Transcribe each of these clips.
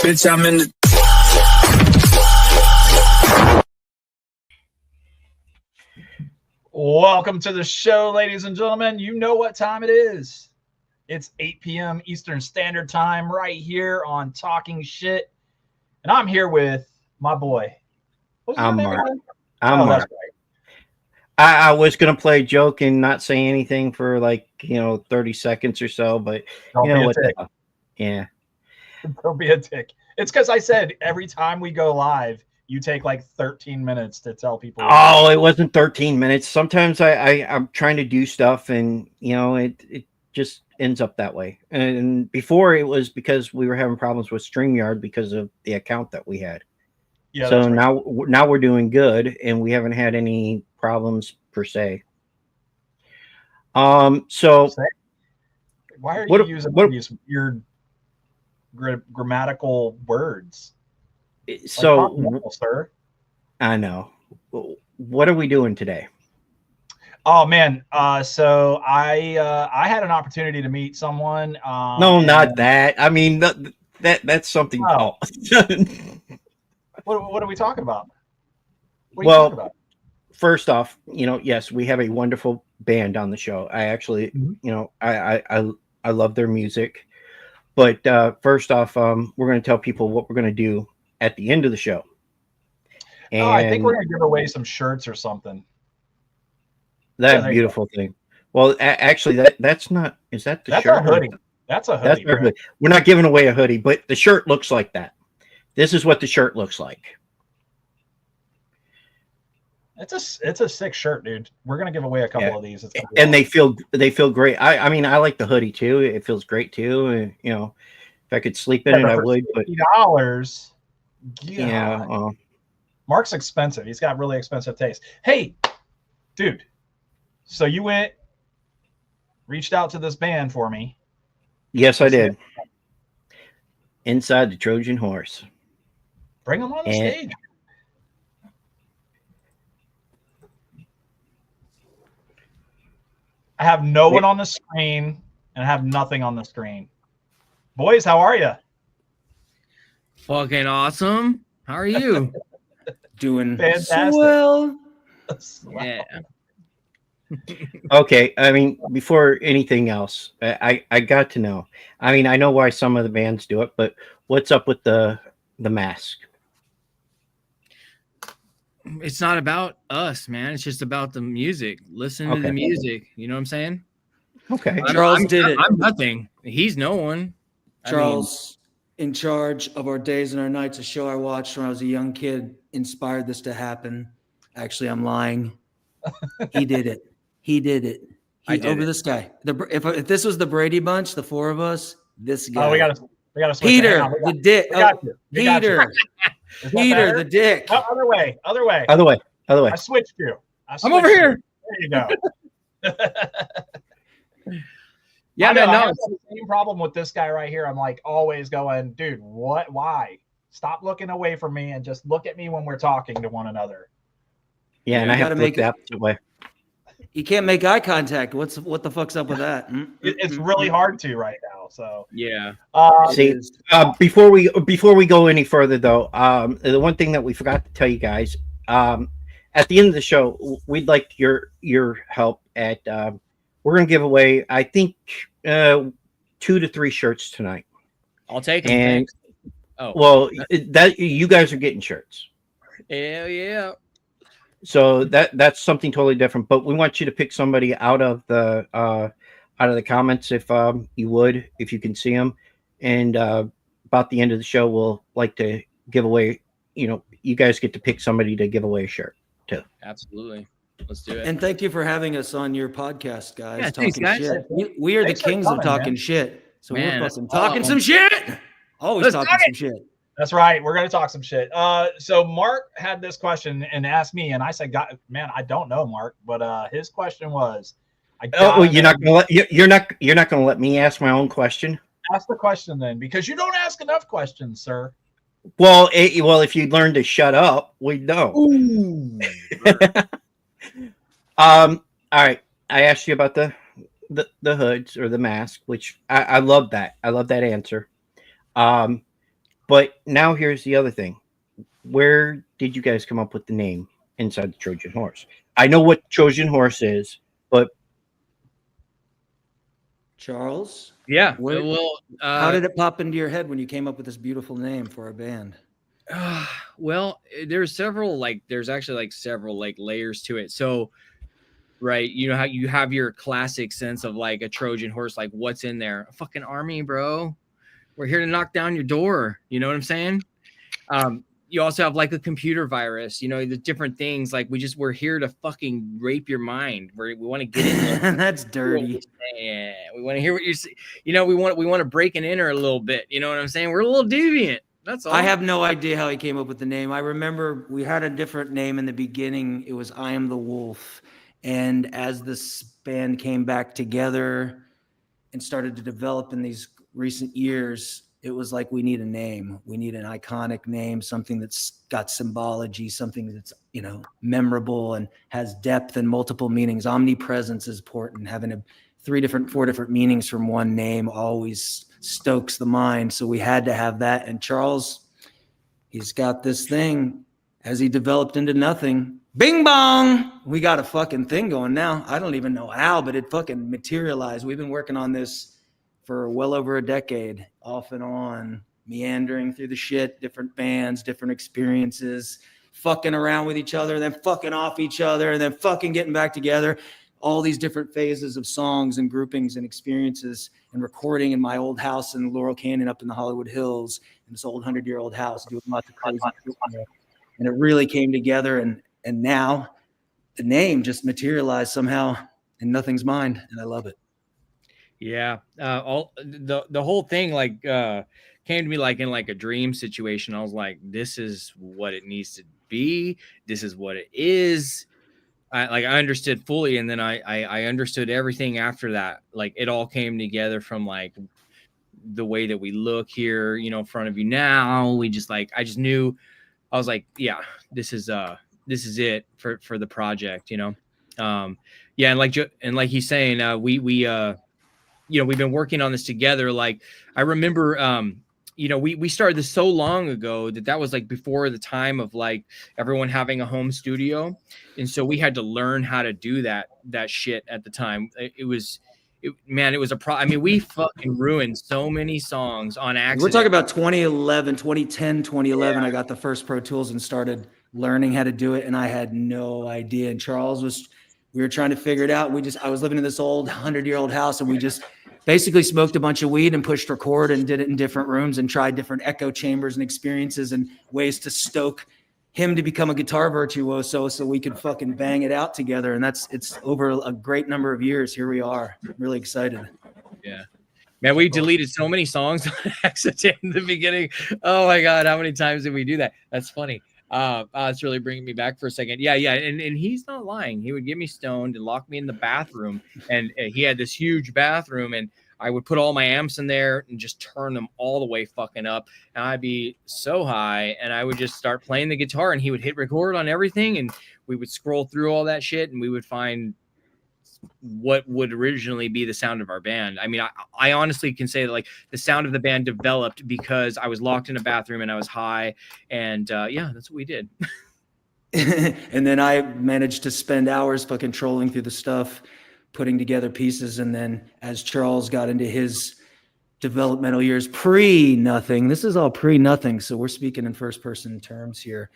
Bitch, I'm in the... Welcome to the show, ladies and gentlemen. You know what time it is. It's 8 p.m. Eastern Standard Time right here on Talking Shit. And I'm here with my boy. What's your name again? I'm Mark. That's right. I was going to play a joke and not say anything for 30 seconds or so, but you know what? Yeah. Don't be a dick. It's because I said every time we go live, you take like 13 minutes to tell people. Oh, it wasn't 13 minutes. Sometimes I'm trying to do stuff and, it just ends up that way. And before it was because we were having problems with StreamYard because of the account that we had. Yeah. So right. now we're doing good and we haven't had any problems per se. So why are you using these weird grammatical words? So, normal, sir. I know. What are we doing today? Oh man, so I had an opportunity to meet someone. No, not that. I mean that's something else. What are we talking about? First off, yes, we have a wonderful band on the show. I actually, I love their music. But first off, we're going to tell people what we're going to do at the end of the show. And I think we're going to give away some shirts or something. That beautiful thing. Well, actually, that's not. Is that the shirt? That's a hoodie. That's a hoodie. That's hoodie. We're not giving away a hoodie, but the shirt looks like that. This is what the shirt looks like. It's a sick shirt, dude. We're gonna give away a couple of these. And they feel great. I mean, I like the hoodie too. It feels great too. And, if I could sleep in it, I would. But $50. Yeah. Mark's expensive. He's got really expensive taste. Hey, dude. So you reached out to this band for me. Yes, I did. Inside the Trojan Horse. Bring them on the stage. I have no one on the screen and I have nothing on the screen. Boys, how are you? Fucking awesome. How are you? Doing fantastic. So well. Yeah. Okay. I mean, before anything else, I got to know. I mean, I know why some of the bands do it, but what's up with the mask? It's not about us, man. It's just about the music. Listen to the music. You know what I'm saying? Okay. Charles did it. I'm nothing. He's no one. Charles, in charge of our days and our nights, a show I watched when I was a young kid, inspired this to happen. Actually, I'm lying. He did it. He did it. Over this guy. If this was the Brady Bunch, the four of us, this guy. Oh, we gotta switch. Peter, the dick. Peter. Peter, the dick. No, other way. I switched you. I'm over here. There you go. Yeah, man. I have the same problem with this guy right here. I'm like always going, dude, what? Why? Stop looking away from me and just look at me when we're talking to one another. Yeah, and I have to look the opposite way. You can't make eye contact. What the fuck's up with that? It's really hard to right now. So yeah. Before we go any further though, the one thing that we forgot to tell you guys, at the end of the show, we'd like your help at. We're gonna give away, I think, 2 to 3 shirts tonight. I'll take them. And thanks. well, that you guys are getting shirts. Hell yeah. So that's something totally different. But we want you to pick somebody out of the comments if you can see them. And about the end of the show, we'll like to give away. You guys get to pick somebody to give away a shirt to. Absolutely. Let's do it. And thank you for having us on your podcast, guys. Yeah, talking thanks, guys. shit. We are the kings of talking shit. So man, we're fucking talking some shit. Always talking some shit. That's right. We're going to talk some shit. So Mark had this question and asked me, and I said, God, man, I don't know, Mark, but his question was, you're not going to let me ask my own question? Ask the question then, because you don't ask enough questions, sir. Well, if you learn to shut up, we'd know. All right. I asked you about the hoods or the mask, which I love that. I love that answer. But now here's the other thing. Where did you guys come up with the name Inside the Trojan Horse? I know what Trojan Horse is, but Charles? Yeah. Where, Well, how did it pop into your head when you came up with this beautiful name for a band? Well, there's actually like several like layers to it. So, right, you know how you have your classic sense of like a Trojan horse, like what's in there? A fucking army, bro. We're here to knock down your door. You know what I'm saying? You also have like a computer virus, you know, the different things. Like we're here to fucking rape your mind. We want to get in there. That's dirty. Yeah, we want to hear what you're saying. You know, we want to break and enter a little bit. You know what I'm saying? We're a little deviant. That's all. I have no idea how he came up with the name. I remember we had a different name in the beginning. It was I Am the Wolf. And as this band came back together and started to develop in these recent years, it was like, we need a name. We need an iconic name, something that's got symbology, something that's, you know, memorable and has depth and multiple meanings. Omnipresence is important. Having four different meanings from one name always stokes the mind. So we had to have that. And Charles, he's got this thing as he developed into nothing. Bing bong. We got a fucking thing going now. I don't even know how, but it fucking materialized. We've been working on this for well over a decade, off and on, meandering through the shit, different bands, different experiences, fucking around with each other, then fucking off each other, and then fucking getting back together. All these different phases of songs and groupings and experiences, and recording in my old house in Laurel Canyon up in the Hollywood Hills, in this old 100-year-old house, doing lots of crazy shit. And it really came together, and now the name just materialized somehow, and nothing's mine, and I love it. Yeah. All the whole thing like came to me like in like a dream situation. I was like, this is what it needs to be. This is what it is. I understood fully, and then I understood everything after that. Like it all came together from like the way that we look here, you know, in front of you now. We just like I just knew. I was like, yeah, this is it for the project, you know. Yeah, and like he's saying, we you know, we've been working on this together. Like I remember, you know, we started this so long ago that was like before the time of like everyone having a home studio. And so we had to learn how to do that shit at the time. It was I mean, we fucking ruined so many songs on accident. We're talking about 2011, 2010, 2011. Yeah. I got the first Pro Tools and started learning how to do it. And I had no idea. And we were trying to figure it out. I was living in this old 100-year-old house, and we just basically smoked a bunch of weed and pushed record and did it in different rooms and tried different echo chambers and experiences and ways to stoke him to become a guitar virtuoso so we could fucking bang it out together. And it's over a great number of years. Here we are. I'm really excited. Yeah. Man, we deleted so many songs on accident in the beginning. Oh my God, how many times did we do that? That's funny. It's really bringing me back for a second. Yeah. And he's not lying. He would get me stoned and lock me in the bathroom. And he had this huge bathroom, and I would put all my amps in there and just turn them all the way fucking up. And I'd be so high, and I would just start playing the guitar, and he would hit record on everything. And we would scroll through all that shit, and we would find what would originally be the sound of our band. I mean, I honestly can say that like the sound of the band developed because I was locked in a bathroom and I was high, and yeah, that's what we did. And then I managed to spend hours fucking trolling through the stuff, putting together pieces. And then as Charles got into his developmental years, pre-nothing, this is all pre-nothing, so we're speaking in first person terms here.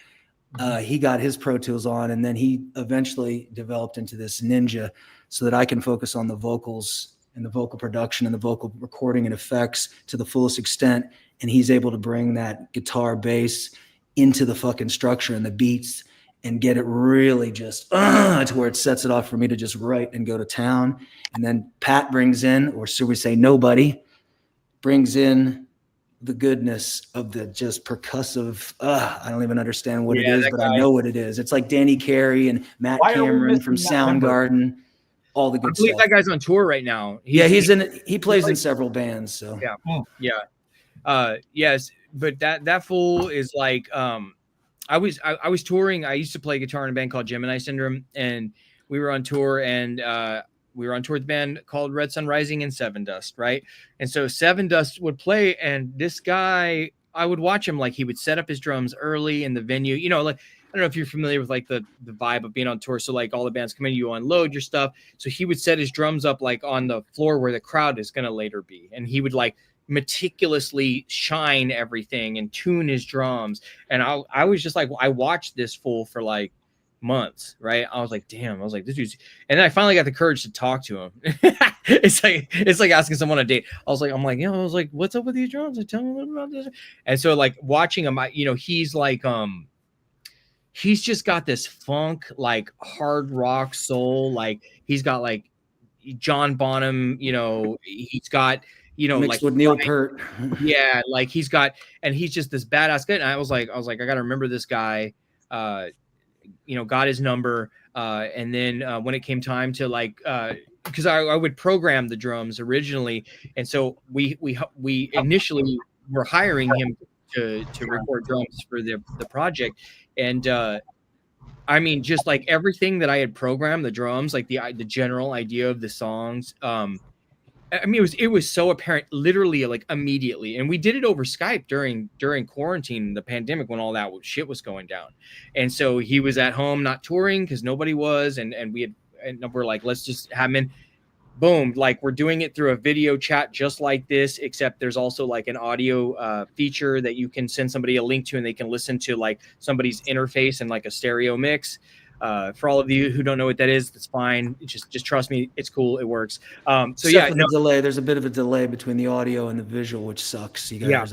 He got his Pro Tools on, and then he eventually developed into this ninja so that I can focus on the vocals and the vocal production and the vocal recording and effects to the fullest extent. And he's able to bring that guitar bass into the fucking structure and the beats and get it really just to where it sets it off for me to just write and go to town. And then Pat brings in, or should we say nobody, brings in the goodness of the just percussive. I don't even understand what it is, but I know what it is. It's like Danny Carey and Matt Cameron from Soundgarden, all the good stuff. I believe that guy's on tour right now. He plays in several bands. So yes, but that fool is like, I was touring. I used to play guitar in a band called Gemini Syndrome, and we were on tour, and we were on tour with a band called Red Sun Rising and Seven Dust, right? And so Seven Dust would play, and this guy I would watch him, like he would set up his drums early in the venue, you know, like I don't know if you're familiar with like the vibe of being on tour. So like all the bands come in, you unload your stuff. So he would set his drums up like on the floor where the crowd is going to later be. And he would like meticulously shine everything and tune his drums. And I was just like, I watched this fool for like months, right? I was like, damn, I was like, this dude's, and then I finally got the courage to talk to him. It's like asking someone on a date. I was like, what's up with these drums? Like, tell me a little about this. And so like watching him, you know, he's like, he's just got this funk, like hard rock soul. Like he's got like John Bonham, you know, he's got, you know, mixed like with Neil Peart. Yeah. Like he's got, and he's just this badass guy. And I was like, I got to remember this guy, you know, got his number. And then when it came time to like, because I would program the drums originally. And so we initially were hiring him to record drums for the project. And I mean, just like everything that I had programmed, the drums, like the general idea of the songs. I mean, it was so apparent, literally, like immediately. And we did it over Skype during quarantine, the pandemic, when all that shit was going down. And so he was at home, not touring because nobody was, and we're like, let's just have him in. Boom, like we're doing it through a video chat just like this, except there's also like an audio feature that you can send somebody a link to, and they can listen to like somebody's interface and like a stereo mix. For all of you who don't know what that is, that's fine. Just trust me, it's cool, it works. So Except yeah, for the delay. There's a bit of a delay between the audio and the visual, which sucks. Yeah.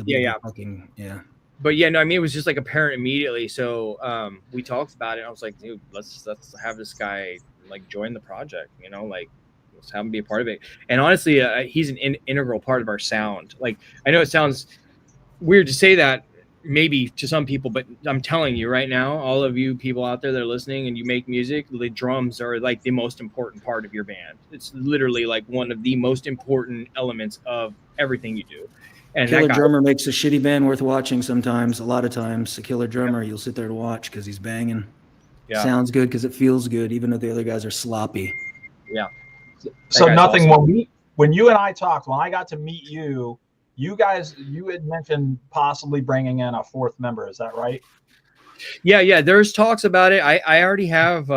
But yeah, no, I mean, it was just like apparent immediately. So we talked about it. I was like, dude, let's have this guy like join the project, you know, like let's have him be a part of it. And honestly, he's an integral part of our sound. Like, I know it sounds weird to say that maybe to some people, but I'm telling you right now, all of you people out there that are listening and you make music, the drums are like the most important part of your band. It's literally like one of the most important elements of everything you do. And killer drummer makes a shitty band worth watching sometimes. A lot of times, a killer drummer, you'll sit there to watch because he's banging. Yeah. Sounds good because it feels good, even though the other guys are sloppy. Yeah. So nothing awesome. When you and I talked, when I got to meet you, you had mentioned possibly bringing in a fourth member. Is that right? Yeah. There's talks about it. I already have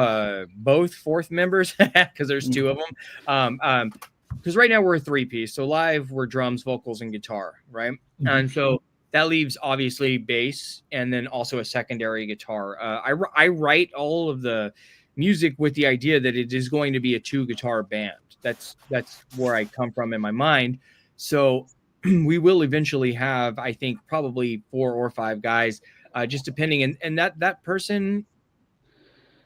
both fourth members because there's two of them. Because right now we're a 3-piece. So live we're drums, vocals, and guitar, right? Mm-hmm. And so that leaves obviously bass and then also a secondary guitar. I write all of the music with the idea that it is going to be a 2-guitar band. That's where I come from in my mind. So we will eventually have, I think, probably 4 or 5 guys, just depending. And that person,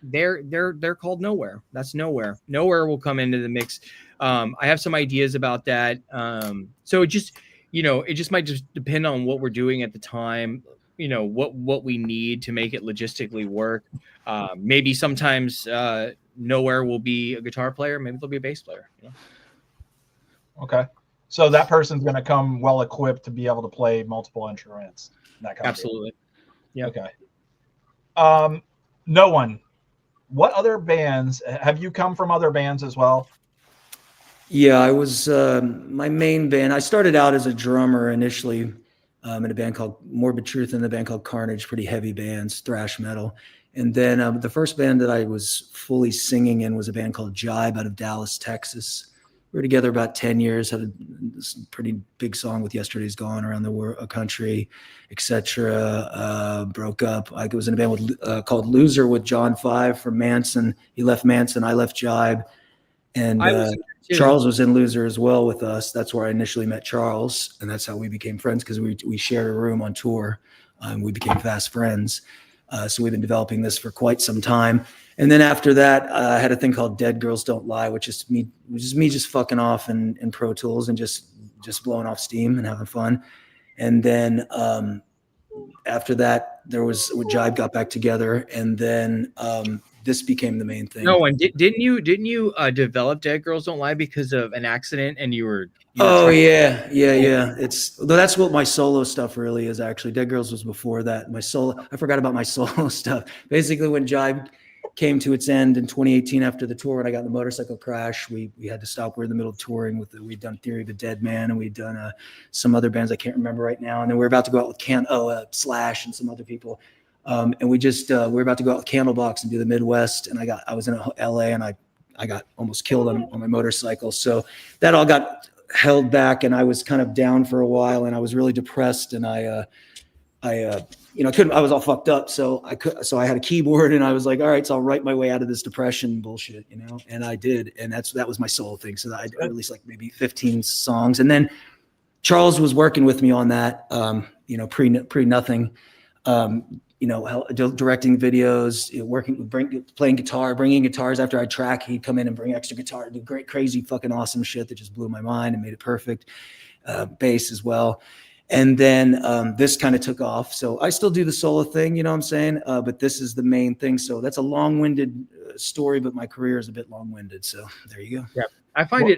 they're called Nowhere. That's Nowhere. Nowhere will come into the mix. I have some ideas about that. So it just might just depend on what we're doing at the time. You know, what we need to make it logistically work. Maybe sometimes Nowhere will be a guitar player. Maybe they'll be a bass player. You know? Okay. So that person's going to come well equipped to be able to play multiple instruments. That kind Absolutely. Yeah. Okay. No one. What other bands have you come from? Other bands as well? Yeah, I was my main band. I started out as a drummer initially in a band called Morbid Truth and a band called Carnage, pretty heavy bands, thrash metal. And then the first band that I was fully singing in was a band called Jibe out of Dallas, Texas. We were together about 10 years, had this pretty big song with Yesterday's Gone around the country, etc. Broke up. I was in a band called Loser with John Five from Manson. He left Manson, I left Jibe. And Charles was in Loser as well with us. That's where I initially met Charles, and that's how we became friends because we shared a room on tour. We became fast friends. So we've been developing this for quite some time. And then after that, I had a thing called Dead Girls Don't Lie, which is me just fucking off in Pro Tools and just blowing off steam and having fun. And then after that, there was Jibe got back together, and then this became the main thing. No, and didn't you develop Dead Girls Don't Lie because of an accident, and you were yeah. That's what my solo stuff really is. Actually, Dead Girls was before that. I forgot about my solo stuff. Basically, when Jibe came to its end in 2018 after the tour. When I got in the motorcycle crash, we had to stop. We were in the middle of touring we'd done Theory of a Deadman, and we'd done some other bands I can't remember right now. And then we were about to go out with Slash and some other people. And we were about to go out with Candlebox and do the Midwest. And I was in LA, and I got almost killed on my motorcycle. So that all got held back, and I was kind of down for a while, and I was really depressed, and I was all fucked up. So I had a keyboard, and I was like, all right, so I'll write my way out of this depression bullshit, and I did. And that was my solo thing. So I released like maybe 15 songs. And then Charles was working with me on that, pre nothing, directing videos, playing guitar, bringing guitars after I track. He'd come in and bring extra guitar, do great, crazy, fucking awesome shit that just blew my mind and made it perfect. Bass as well. And then this kind of took off. So I still do the solo thing, you know what I'm saying? But this is the main thing. So that's a long-winded story, but my career is a bit long-winded. So there you go. Yeah, I find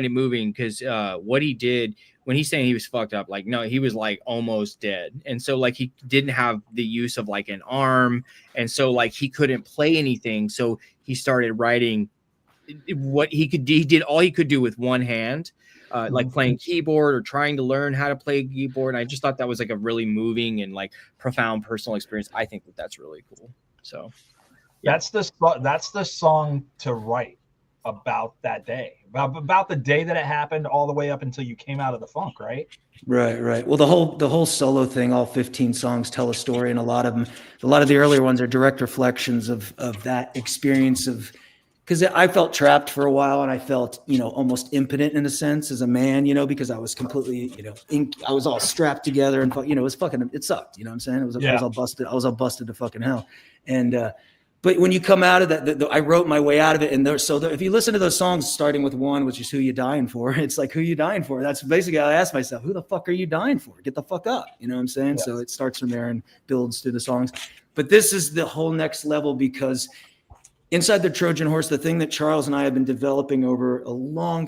it moving because what he did when he's saying he was fucked up, like, no, he was like almost dead. And so like he didn't have the use of like an arm. And so like he couldn't play anything. So he started writing what he could do. He did all he could do with one hand. Like playing keyboard or trying to learn how to play keyboard. And I just thought that was like a really moving and like profound personal experience. I think that's really cool. So that's the song to write about that day, about the day that it happened all the way up until you came out of the funk, right? Right. Well, the whole solo thing, all 15 songs tell a story, and a lot of the earlier ones are direct reflections of that experience of. Because I felt trapped for a while, and I felt, almost impotent in a sense as a man, because I was completely, I was all strapped together, and it was fucking, it sucked, you know what I'm saying? I was all busted to fucking hell. And, but when you come out of that, I wrote my way out of it. And if you listen to those songs, starting with one, which is Who You Dying For, it's like, who you dying for? That's basically how I asked myself, who the fuck are you dying for? Get the fuck up. You know what I'm saying? Yeah. So it starts from there and builds through the songs. But this is the whole next level, because inside the Trojan Horse, the thing that Charles and I have been developing over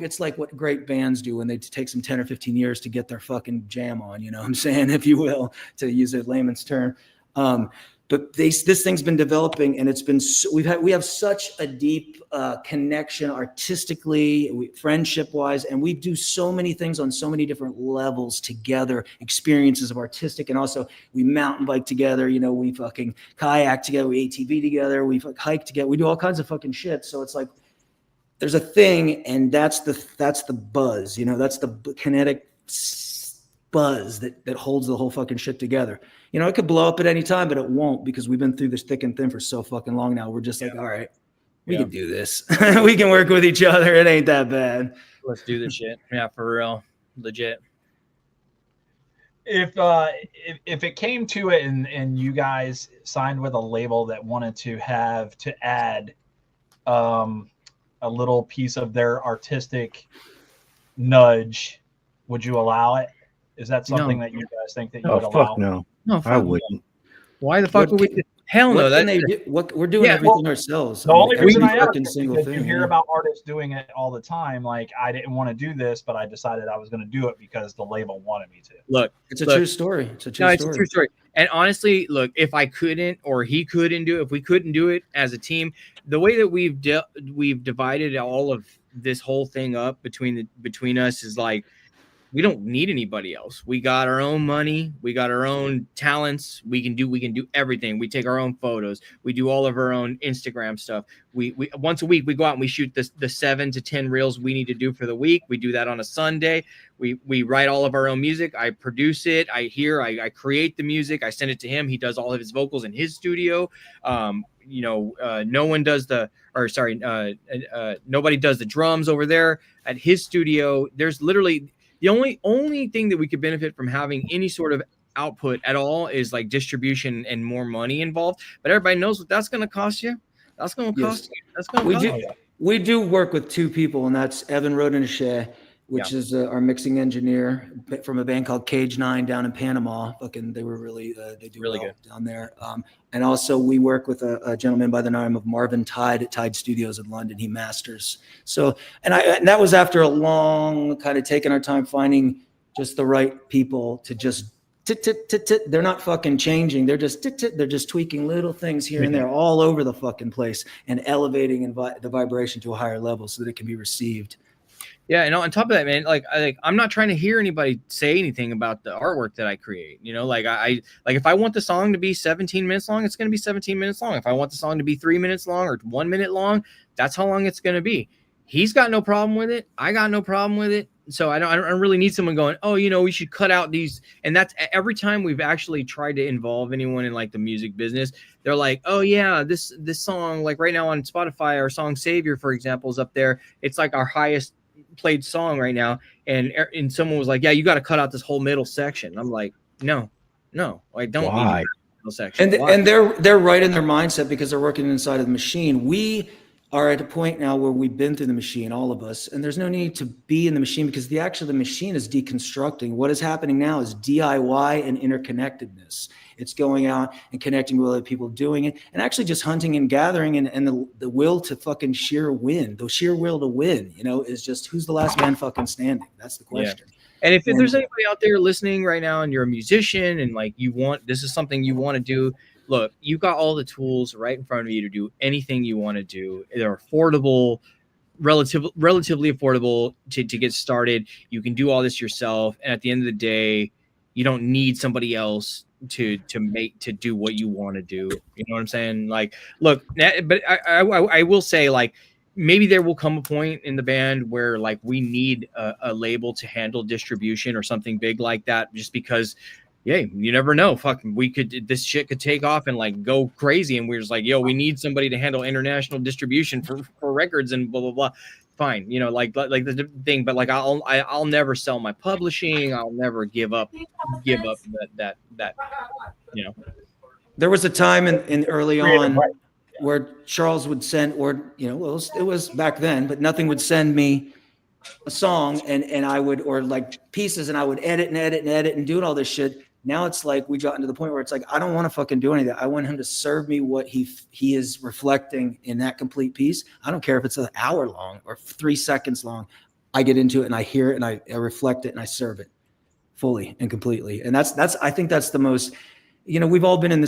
it's like what great bands do when they take some 10 or 15 years to get their fucking jam on, you know what I'm saying, if you will, to use a layman's term. But this thing's been developing, and it's been we have such a deep connection artistically, friendship wise, and we do so many things on so many different levels together, experiences of artistic, and also we mountain bike together, we fucking kayak together, we ATV together, we hike together, we do all kinds of fucking shit. So it's like there's a thing, and that's the buzz, that's the kinetic buzz that holds the whole fucking shit together. It could blow up at any time, but it won't, because we've been through this thick and thin for so fucking long now. We're just like, all right, we can do this. We can work with each other. It ain't that bad. Let's do this shit. Yeah, for real. Legit. If it came to it and you guys signed with a label that wanted to add a little piece of their artistic nudge, would you allow it? Is that something that you guys think that you would allow? Fuck no. No, I wouldn't. Why the fuck would we? Hell no. We're doing everything ourselves. The only reason I ask is because you hear about artists doing it all the time. Like, I didn't want to do this, but I decided I was going to do it because the label wanted me to. Look, it's a true story. It's a true story. And honestly, look, if I couldn't, or he couldn't do it, if we couldn't do it as a team, the way that we've divided all of this whole thing up between us is like, we don't need anybody else. We got our own money. We got our own talents. We can do everything. We take our own photos. We do all of our own Instagram stuff. We once a week we go out and we shoot the 7 to 10 reels we need to do for the week. We do that on a Sunday. We write all of our own music. I produce it. I create the music. I send it to him. He does all of his vocals in his studio. Nobody does the drums over there at his studio. There's literally the only thing that we could benefit from having any sort of output at all is like distribution and more money involved. But everybody knows what that's going to cost you. That's going to cost you. That's going to cost you. We do work with two people, and that's Evan Rodinache, which is our mixing engineer from a band called Cage 9 down in Panama. They were really they do really good down there. And also we work with a gentleman by the name of Marvin Tide at Tide Studios in London. He masters. So, and that was after a long kind of taking our time finding just the right people to just They're not fucking changing. They're just they're just tweaking little things here and there all over the fucking place and elevating the vibration to a higher level so that it can be received. Yeah, and on top of that, man, I'm not trying to hear anybody say anything about the artwork that I create. You know, I if I want the song to be 17 minutes long, it's going to be 17 minutes long. If I want the song to be 3 minutes long or 1 minute long, that's how long it's going to be. He's got no problem with it. I got no problem with it. So I don't really need someone going, oh, you know, we should cut out these. And that's every time we've actually tried to involve anyone in like the music business, they're like, oh yeah, this song, like right now on Spotify, our song Savior, for example, is up there. It's like our highest played song right now. And someone was like, yeah, you got to cut out this whole middle section. I'm like, no, I don't need to cut the middle section. And they're right in their mindset because they're working inside of the machine. We are at a point now where we've been through the machine, all of us, and there's no need to be in the machine because the machine is deconstructing. What is happening now is DIY and interconnectedness. It's going out and connecting with other people doing it and actually just hunting and gathering and the will to fucking the sheer will to win, you know, is just who's the last man fucking standing. That's the question. Yeah. And if there's anybody out there listening right now and you're a musician and like this is something you want to do, look, you got all the tools right in front of you to do anything you want to do. They're affordable, relatively affordable to get started. You can do all this yourself. And at the end of the day, you don't need somebody else to do what you want to do. You know what I'm saying? Like, look, but I will say, like, maybe there will come a point in the band where like we need a label to handle distribution or something big like that, just because, yeah, you never know. This shit could take off and like go crazy. And we're just like, yo, we need somebody to handle international distribution for records and blah, blah, blah. Fine. You know, like the thing, but like, I'll never sell my publishing. I'll never give up that, you know. There was a time in early on where Charles would send, or, you know, it was back then, but nothing would send me a song and I would, or like pieces, and I would edit and do all this shit. Now it's like we got into the point where it's like, I don't want to fucking do anything. I want him to serve me what he is reflecting in that complete piece. I don't care if it's an hour long or 3 seconds long. I get into it and I hear it and I reflect it and I serve it fully and completely. And I think that's the most, you know, we've all been in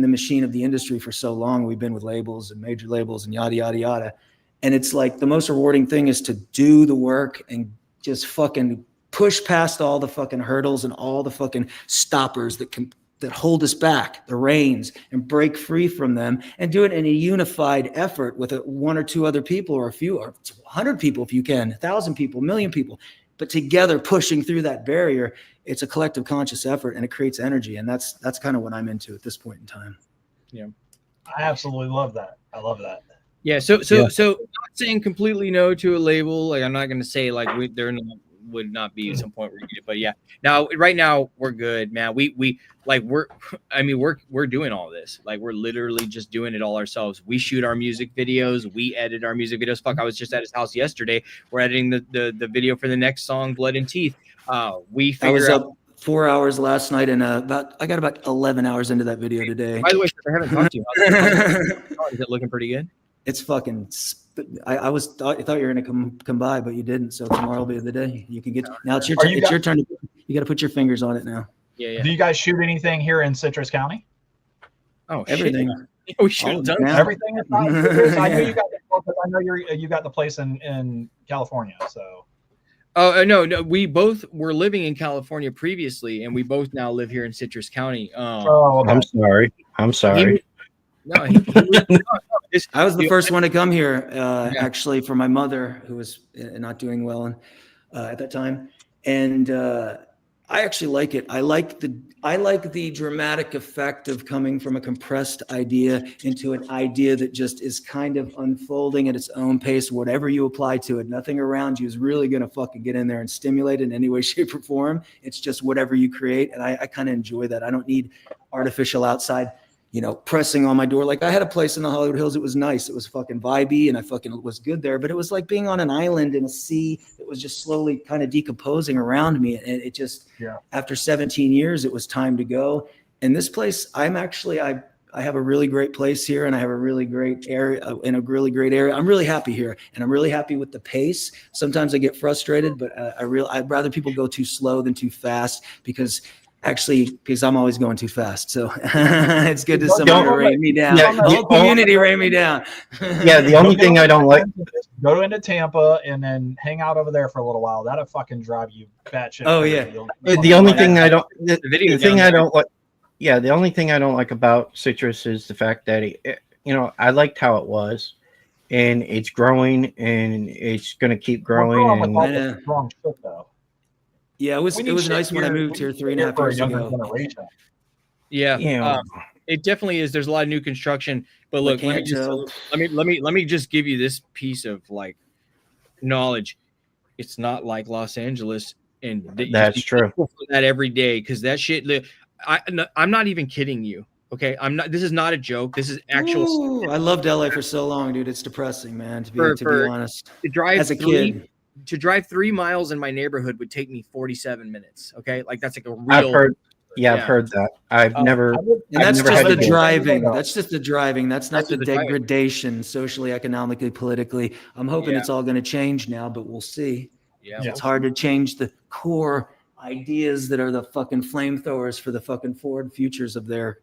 the machine of the industry for so long. We've been with labels and major labels and yada, yada, yada. And it's like the most rewarding thing is to do the work and just fucking push past all the fucking hurdles and all the fucking stoppers that hold us back, the reins, and break free from them and do it in a unified effort with one or two other people or a few or 100 people if you can, 1,000 people, 1,000,000 people, but together pushing through that barrier. It's a collective conscious effort and it creates energy. And that's kind of what I'm into at this point in time. Yeah. I absolutely love that. I love that. Yeah. So not saying completely no to a label. Like I'm not going to say like would not be some point where you get it, but yeah. Now, right now we're good, man. We're doing all this. Like we're literally just doing it all ourselves. We shoot our music videos. We edit our music videos. Fuck, I was just at his house yesterday. We're editing the video for the next song, Blood and Teeth. We figure out. 4 hours last night and I got about 11 hours into that video today. By the way, I haven't talked to you. Is it looking pretty good? It's fucking. I thought you were gonna come by, but you didn't. So tomorrow will be the day. You can get. Now it's your turn. It's your turn. You got to put your fingers on it now. Yeah. Do you guys shoot anything here in Citrus County? Oh, everything. Shit. We should have done everything. I know you got. I know you got the place in California. So. Oh no, we both were living in California previously, and we both now live here in Citrus County. Okay. I'm sorry. I was the first one to come here, actually, for my mother, who was not doing well at that time, and I actually like it. I like the dramatic effect of coming from a compressed idea into an idea that just is kind of unfolding at its own pace. Whatever you apply to it, nothing around you is really going to fucking get in there and stimulate it in any way, shape, or form. It's just whatever you create, and I kind of enjoy that. I don't need artificial outside, you know, pressing on my door. Like I had a place in the Hollywood Hills. It was nice. It was fucking vibey and I fucking was good there, but it was like being on an island in a sea that was just slowly kind of decomposing around me. And it just, after 17 years, it was time to go. And this place, I have a really great place here and I have a really great area in a really great area. I'm really happy here and I'm really happy with the pace. Sometimes I get frustrated, but I'd rather people go too slow than too fast because Actually, because I'm always going too fast. So it's good to Don't- somebody rain me down. Yeah, The whole community rain me down. Yeah, the only thing I don't like. Go into Tampa and then hang out over there for a little while. That'll fucking drive you batshit. Oh, crazy. yeah. The only thing I don't. The video thing down I there. don't like. Yeah, the only thing I don't like about Citrus is the fact that I liked how it was, and it's growing, and it's going to keep We're growing growing. with all I know. the wrong shit, though. Yeah, it was We need nice shit when I here- moved here we need 3.5 shit for a years younger ago. generation. Yeah, You know, it definitely is. There's a lot of new construction, but look, let me just give you this piece of like knowledge. It's not like Los Angeles, and That's true. For that every day, because that shit. I'm not even kidding you. Okay, I'm not. This is not a joke. This is actual. Ooh, I loved LA for so long, dude. It's depressing, man. To be honest, To drive as a kid. To drive 3 miles in my neighborhood would take me 47 minutes. Okay, like that's like a real. I've heard that. I've never. And that's never just had the to do it. driving. That's just the driving. That's not That's the just the driving. degradation socially, economically, politically. I'm hoping Yeah. it's all going to change now, but we'll see. Yeah, It's hard to change the core ideas that are the fucking flamethrowers for the fucking forward futures of their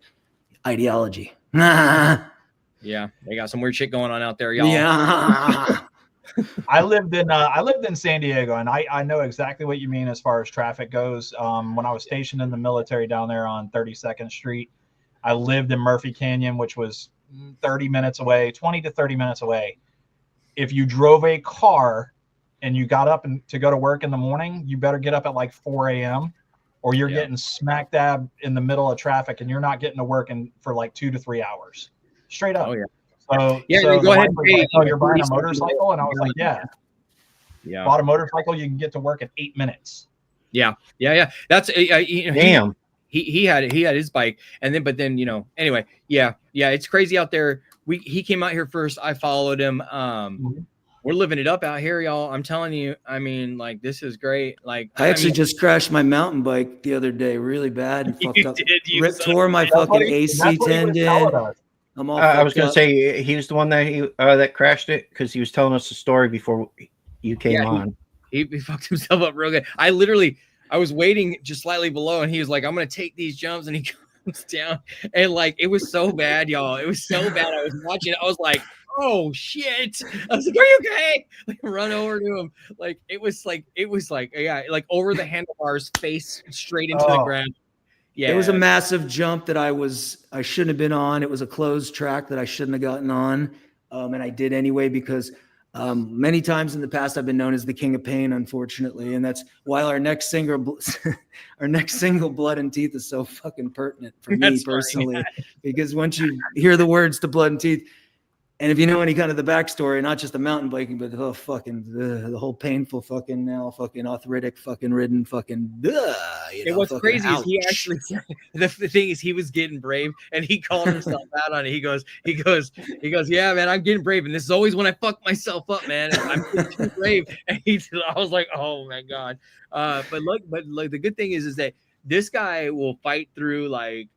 ideology. Yeah. yeah, they got some weird shit going on out there, y'all. I lived in San Diego, and I know exactly what you mean as far as traffic goes. When I was stationed in the military down there on 32nd Street, I lived in Murphy Canyon, which was 30 minutes away, 20 to 30 minutes away. If you drove a car and you got up to go to work in the morning, you better get up at like 4 a.m. or you're getting smack dab in the middle of traffic, and you're not getting to work for like 2 to 3 hours straight up. Oh yeah. So Yeah, so then the go ahead wife and was pay, like, "Oh, you're buying a 47 motorcycle?" And I was like, "Yeah." Yeah. Bought a motorcycle, you can get to work in 8 minutes. Yeah. That's Damn. He had his bike, and then anyway, yeah, it's crazy out there. He came out here first. I followed him. We're living it up out here, y'all. I'm telling you. I mean, like, this is great. Like, I actually just crashed my mountain bike the other day really bad and fucked up. Tore my That's what fucking he- AC that's what he was tendon. telling us. I'm all I was fucked going to up. say he was the one that crashed it because he was telling us the story before you came on. He fucked himself up real good. I was waiting just slightly below, and he was like, "I'm gonna take these jumps," and he comes down, and like it was so bad, y'all. It was so bad. I was watching. I was like, "Oh shit!" I was like, "Are you okay?" Like, run over to him. Like it was like like over the handlebars, face straight into the ground. Yeah, It was a massive jump that I shouldn't have been on. It was a closed track that I shouldn't have gotten on, and I did anyway because many times in the past I've been known as the King of Pain, unfortunately, and that's why our next single, Blood and Teeth, is so fucking pertinent for me That's personally, funny. because once you hear the words to Blood and Teeth, and if you know any kind of the backstory, not just the mountain biking, but the whole painful fucking arthritic fucking ridden fucking. And what's crazy is he actually the thing is he was getting brave, and he called himself out on it. He goes, "Yeah, man, I'm getting brave, and this is always when I fuck myself up, man. And I'm getting too brave." And I was like, "Oh my god!" But the good thing is that this guy will fight through like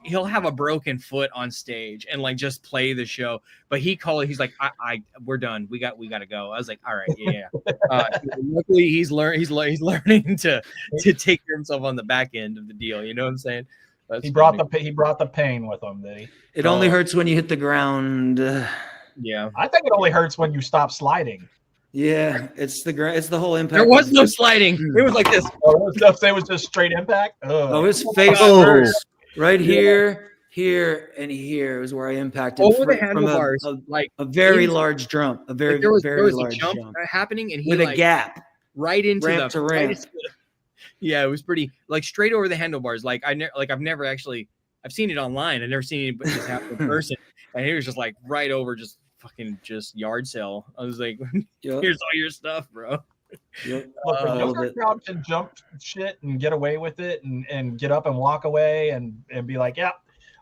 he'll have a broken foot on stage and like just play the show. But he's like, we're done. We got to go. I was like, all right, yeah. Luckily he's learning to take care of himself on the back end of the deal. You know what I'm saying? He brought the pain with him, did he? It only hurts when you hit the ground. Yeah. I think it only hurts when you stop sliding. Yeah, it's the whole impact. There was no sliding. It was like this. It was just straight impact. Oh, his face first. Right here, and here is where I impacted over the handlebars, a very large jump, a very, there was large jump happening, and he with a gap right into ramp to ramp. Yeah, it was pretty like straight over the handlebars. Like I've never actually, I've seen it online. I've never seen it just happen in person, and he was just like right over, just fucking just yard sale. I was like, here's all your stuff, bro. Look, when younger crowd can jump shit and get away with it and get up and walk away and be like, yeah,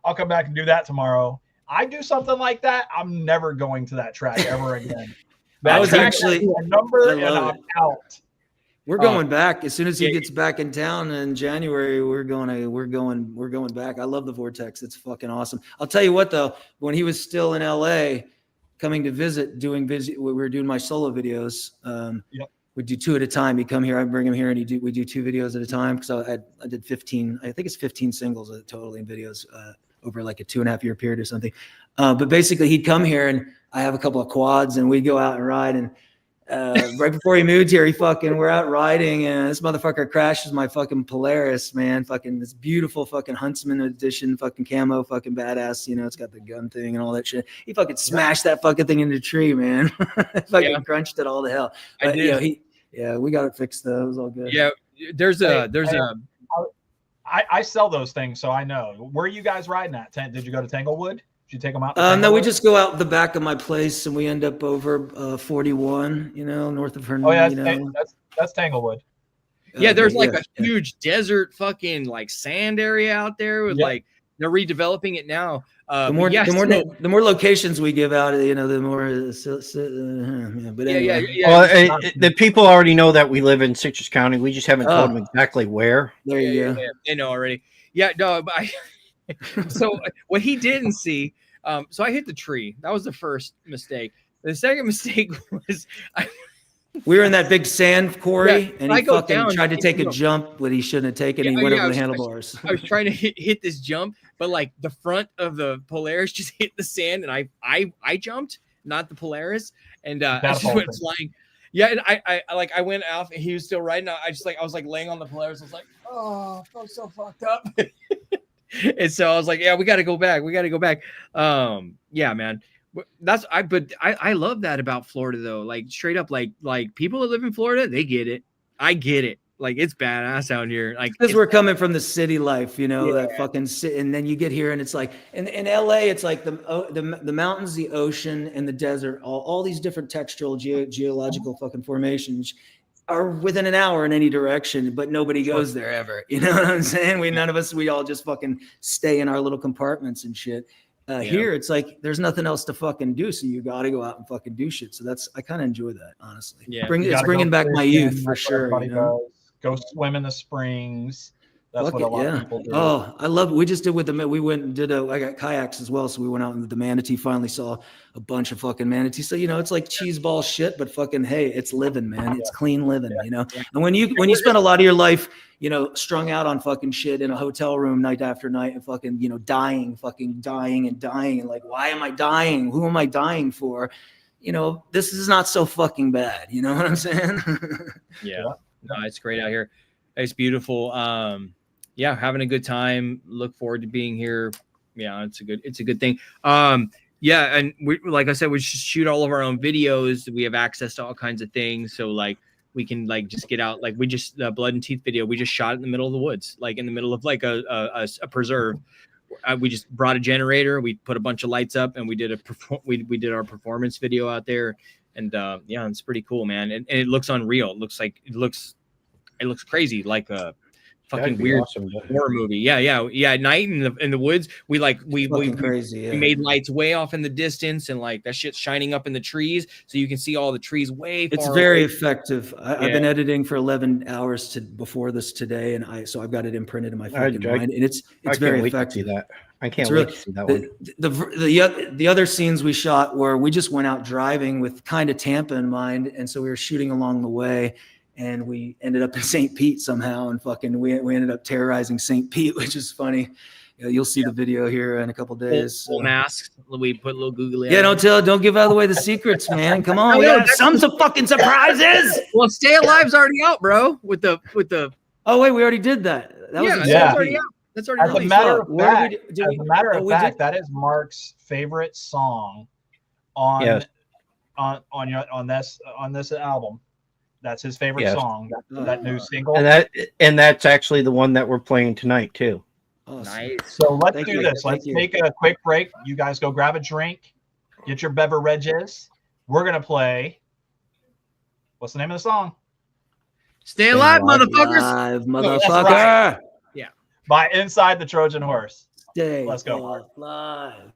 I'll come back and do that tomorrow. I do something like that, I'm never going to that track ever again. That was actually a number and I'm out. We're going back as soon as he gets back in town in January. We're going back. I love the Vortex. It's fucking awesome. I'll tell you what though, when he was still in LA, coming to visit, we were doing my solo videos. we do 2 at a time. He'd come here, I bring him here, and we do 2 videos at a time. Because I did 15, I think it's 15 singles totally in videos over like a 2.5 year period or something. But basically, he'd come here, and I have a couple of quads, and we'd go out and ride. And right before he moved here, we're out riding, and this motherfucker crashes my fucking Polaris, man. Fucking this beautiful fucking Huntsman edition, fucking camo, fucking badass. You know, it's got the gun thing and all that shit. He fucking smashed that fucking thing into the tree, man. Fucking crunched it all to hell. But, you know, we got it fixed though. It was all good. Yeah, I sell those things, so I know. Where are you guys riding at? Did you go to Tanglewood? Did you take them out? No, we just go out the back of my place, and we end up over 41, you know, north of her. Oh yeah, you know. that's Tanglewood. Yeah, there's like a huge desert fucking like sand area out there with like they're redeveloping it now. The more locations we give out, you know, the more. But anyway. Well, the people already know that we live in Citrus County. We just haven't told them exactly where. There you go. Yeah, they know already. Yeah, no, but so what he didn't see. So I hit the tree. That was the first mistake. The second mistake was we were in that big sand quarry, and he fucking tried to take a jump that he shouldn't have taken. And he went over the handlebars. I was trying to hit this jump, but like the front of the Polaris just hit the sand, and I jumped, not the Polaris, and I just went flying. Yeah, and I went off, and he was still riding. I was like laying on the Polaris. I was like, oh, I felt so fucked up. And so I was like, yeah, we got to go back. Yeah, man. I love that about Florida though. Like straight up, like people that live in Florida, they get it. I get it. Like it's badass out here. Like because we're coming from the city life, you know, that fucking and then you get here and it's like in LA, it's like the mountains, the ocean, and the desert, all these different textural geological fucking formations are within an hour in any direction, but nobody goes there ever. You know what I'm saying? We all just fucking stay in our little compartments and shit. Here, it's like there's nothing else to fucking do, so you got to go out and fucking do shit. So I kind of enjoy that, honestly. Yeah, it's bringing back my youth for sure. You know? Go swim in the springs. That's what a lot of people do. Oh, I love it. We just did we went and did I got kayaks as well. So we went out and the manatee, finally saw a bunch of fucking manatees. So, you know, it's like cheese ball shit, but fucking, hey, it's living, man. It's clean living, you know? And when you spend a lot of your life, you know, strung out on fucking shit in a hotel room night after night and fucking, you know, dying and like, why am I dying? Who am I dying for? You know, this is not so fucking bad. You know what I'm saying? Yeah. No, it's great out here. It's beautiful. Yeah, having a good time. Look forward to being here. Yeah, it's a good thing. Yeah, and we, like I said, we shoot all of our own videos. We have access to all kinds of things, so like we can like just get out. Like we just the Blood and Teeth video, we just shot it in the middle of the woods, like in the middle of like a preserve. We just brought a generator, we put a bunch of lights up, and we did we did our performance video out there. And yeah, it's pretty cool, man. And it looks unreal. It looks crazy, like a fucking weird horror movie. Yeah. At night in the woods, we crazy. We made lights way off in the distance, and like that shit's shining up in the trees, so you can see all the trees way far. It's very effective. I've been editing for 11 hours before this today, and so I've got it imprinted in my fucking mind, and it's very effective. I can't wait to see that one. The other scenes we shot where we just went out driving with kind of Tampa in mind, and so we were shooting along the way, and we ended up in St. Pete somehow, and fucking we ended up terrorizing St. Pete, which is funny. You'll see the video here in a couple days. Full masks. We put a little googly. Yeah, don't give out away the secrets, man. Come on, we got some fucking surprises. Well, Stay Alive's already out, bro. With the. Oh wait, we already did that. That was already out. That's already as a matter of fact, that is Mark's favorite song on this album. That's his favorite song. That new single. And that's actually the one that we're playing tonight too. Awesome. Nice. So let's do this. Let's take a quick break. You guys go grab a drink, get your beverages. We're gonna play. What's the name of the song? Stay Alive, motherfuckers. Alive, motherfucker. Right. Yeah. By Inside the Trojan Horse. Let's go. Alive.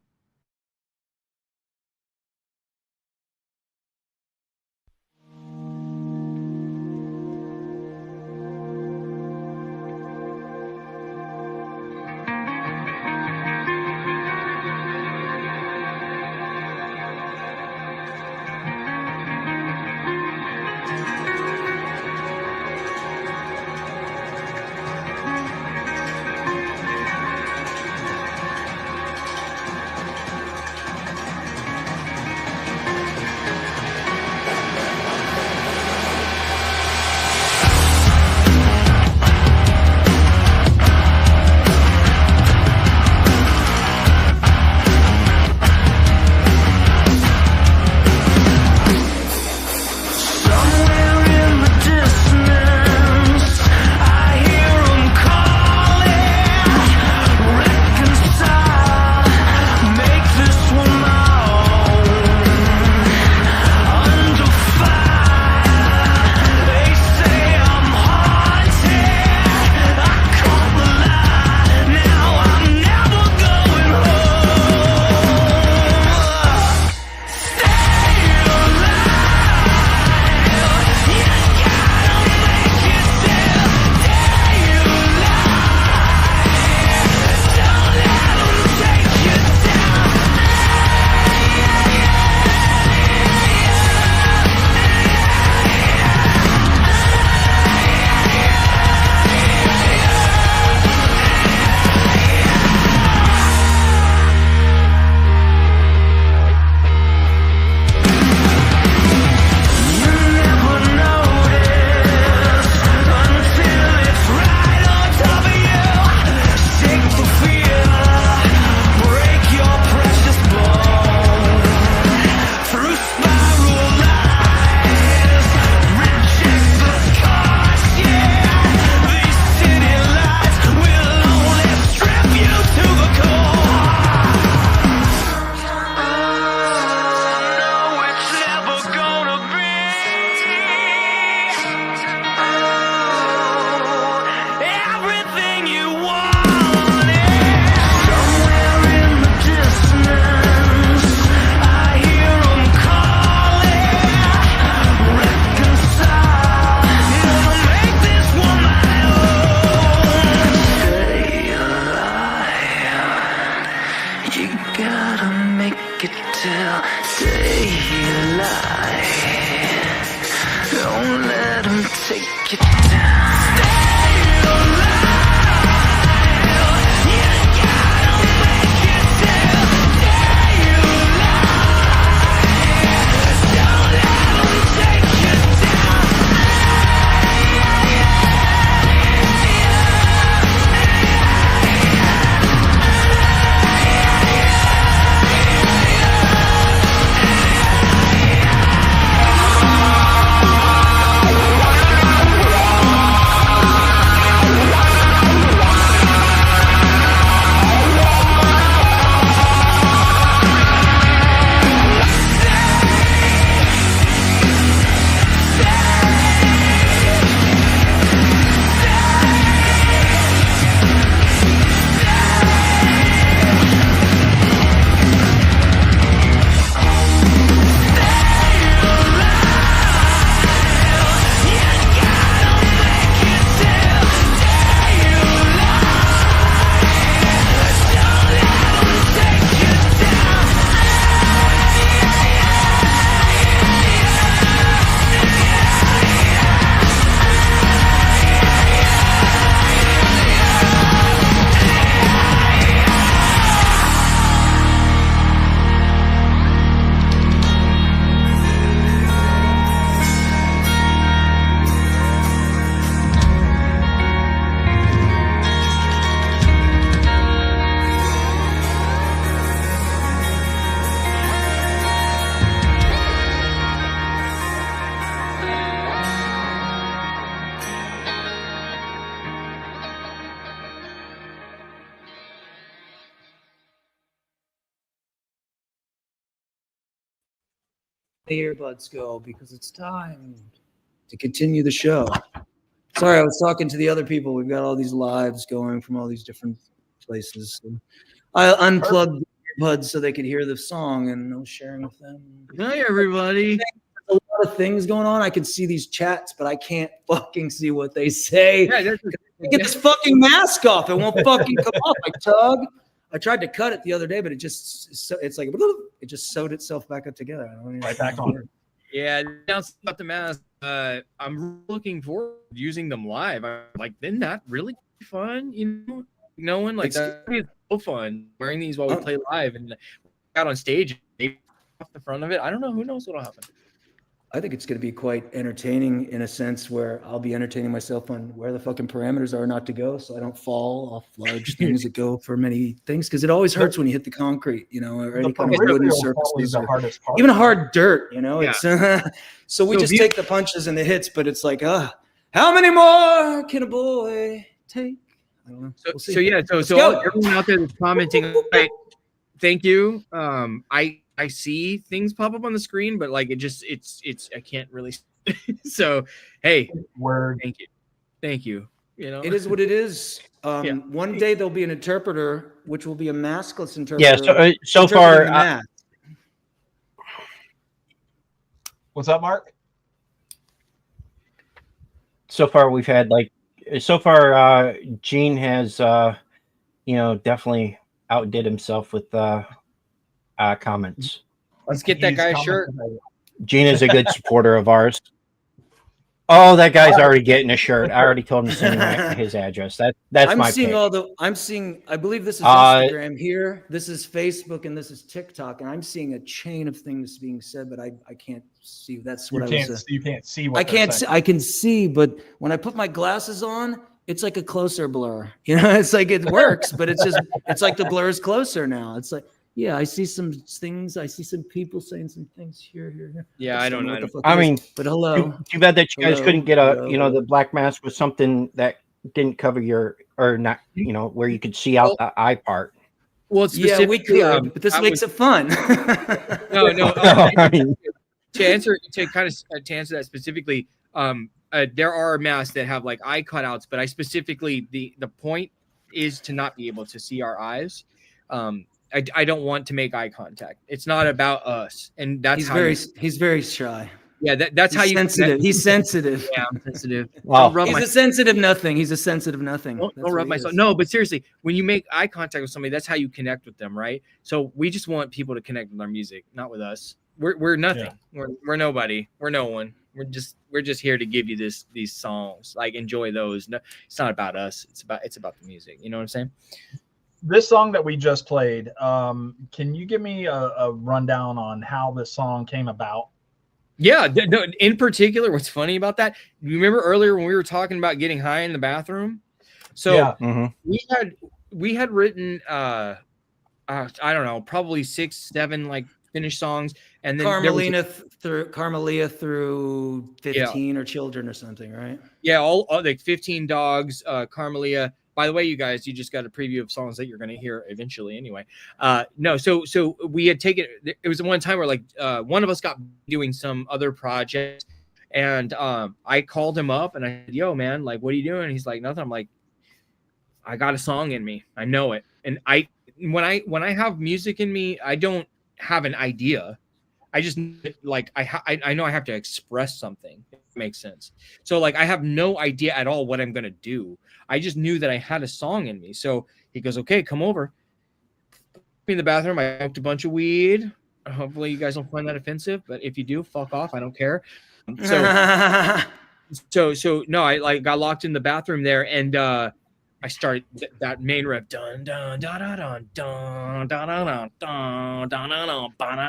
till daylight. Don't let them take you down. Stay alive. You gotta make it till daylight. Don't let them take you down. The earbuds go because it's time to continue the show. Sorry, I was talking to the other people. We've got all these lives going from all these different places. So I unplugged the earbuds so they could hear the song, and I was sharing with them. Hi, everybody. There's a lot of things going on. I can see these chats, but I can't fucking see what they say. Yeah, Get this fucking mask off. It won't fucking come off. I tug. I tried to cut it the other day, but it's like it just sewed itself back up together. I don't even Right back on. Yeah, now about the mask. I'm looking forward to using them live. I'm like, isn't that really fun? You know, knowing like that's so fun wearing these while we play live and out on stage, maybe off the front of it. I don't know. Who knows what'll happen? I think it's going to be quite entertaining in a sense where I'll be entertaining myself on where the fucking parameters are not to go, so I don't fall off large things that go for many things, because it always hurts when you hit the concrete, you know, or any kind of wooden surfaces, even hard dirt, you know. It's so we just take the punches and the hits, but it's like, how many more can a boy take? I don't know. So everyone out there that's commenting, thank you. I see things pop up on the screen, but like it's I can't really. So hey, thank you. You know, it is what it is. One day there'll be an interpreter, which will be a maskless interpreter. Yeah. So far, what's up, Mark? So far we've had Gene has definitely outdid himself with comments. Let's get that guy's shirt. Gene is a good supporter of ours. Oh, that guy's already getting a shirt. I already told him to send me his address. That's my pick. I believe this is Instagram here. This is Facebook, and this is TikTok, and I'm seeing a chain of things being said, but I can't see. That's what you can't see what I can't see. I can see, but when I put my glasses on, it's like a closer blur. You know, it's like it works, but it's like the blur is closer now. It's like, yeah, I see some things. I see some people saying some things here. Yeah, I don't know. I mean, but hello. Too bad that you guys couldn't get the black mask with something that didn't cover where you could see out the eye part. Well, we could, but this makes it fun. No. To answer that specifically, there are masks that have like eye cutouts, but I specifically the point is to not be able to see our eyes. I don't want to make eye contact. It's not about us, and that's he's very shy. Yeah, that's how you sensitive. He's sensitive. Yeah, I'm sensitive. Wow. Don't rub He's my a sensitive nothing. He's a sensitive nothing. don't That's rub what he myself. is. No, but seriously, when you make eye contact with somebody, that's how you connect with them, right? So we just want people to connect with our music, not with us. We're nothing. We're nobody. We're no one. We're just here to give you these songs. Like, enjoy those. No, it's not about us. It's about the music. You know what I'm saying? This song that we just played, can you give me a rundown on how this song came about? Yeah. In particular, what's funny about that? You remember earlier when we were talking about getting high in the bathroom? So Yeah. Mhm. we had written I don't know, probably 6, 7 like finished songs, and then Carmelita through 15 or Children or something, right? Yeah, all like 15 Dogs, Carmelia. By the way, you guys, you just got a preview of songs that you're going to hear eventually anyway. No, so we had taken, it was one time where like one of us got doing some other project, and I called him up and I said, yo, man, like, what are you doing? He's like, nothing. I'm like, I got a song in me. I know it. And when I have music in me, I don't have an idea. I just like I know I have to express something. If it makes sense. So like I have no idea at all what I'm gonna do. I just knew that I had a song in me. So he goes, "Okay, come over." In the bathroom, I smoked a bunch of weed. Hopefully, you guys don't find that offensive, but if you do, fuck off. I don't care. So no, I like got locked in the bathroom there, and I started that main riff, dun dun dun dun dun dun dun dun dun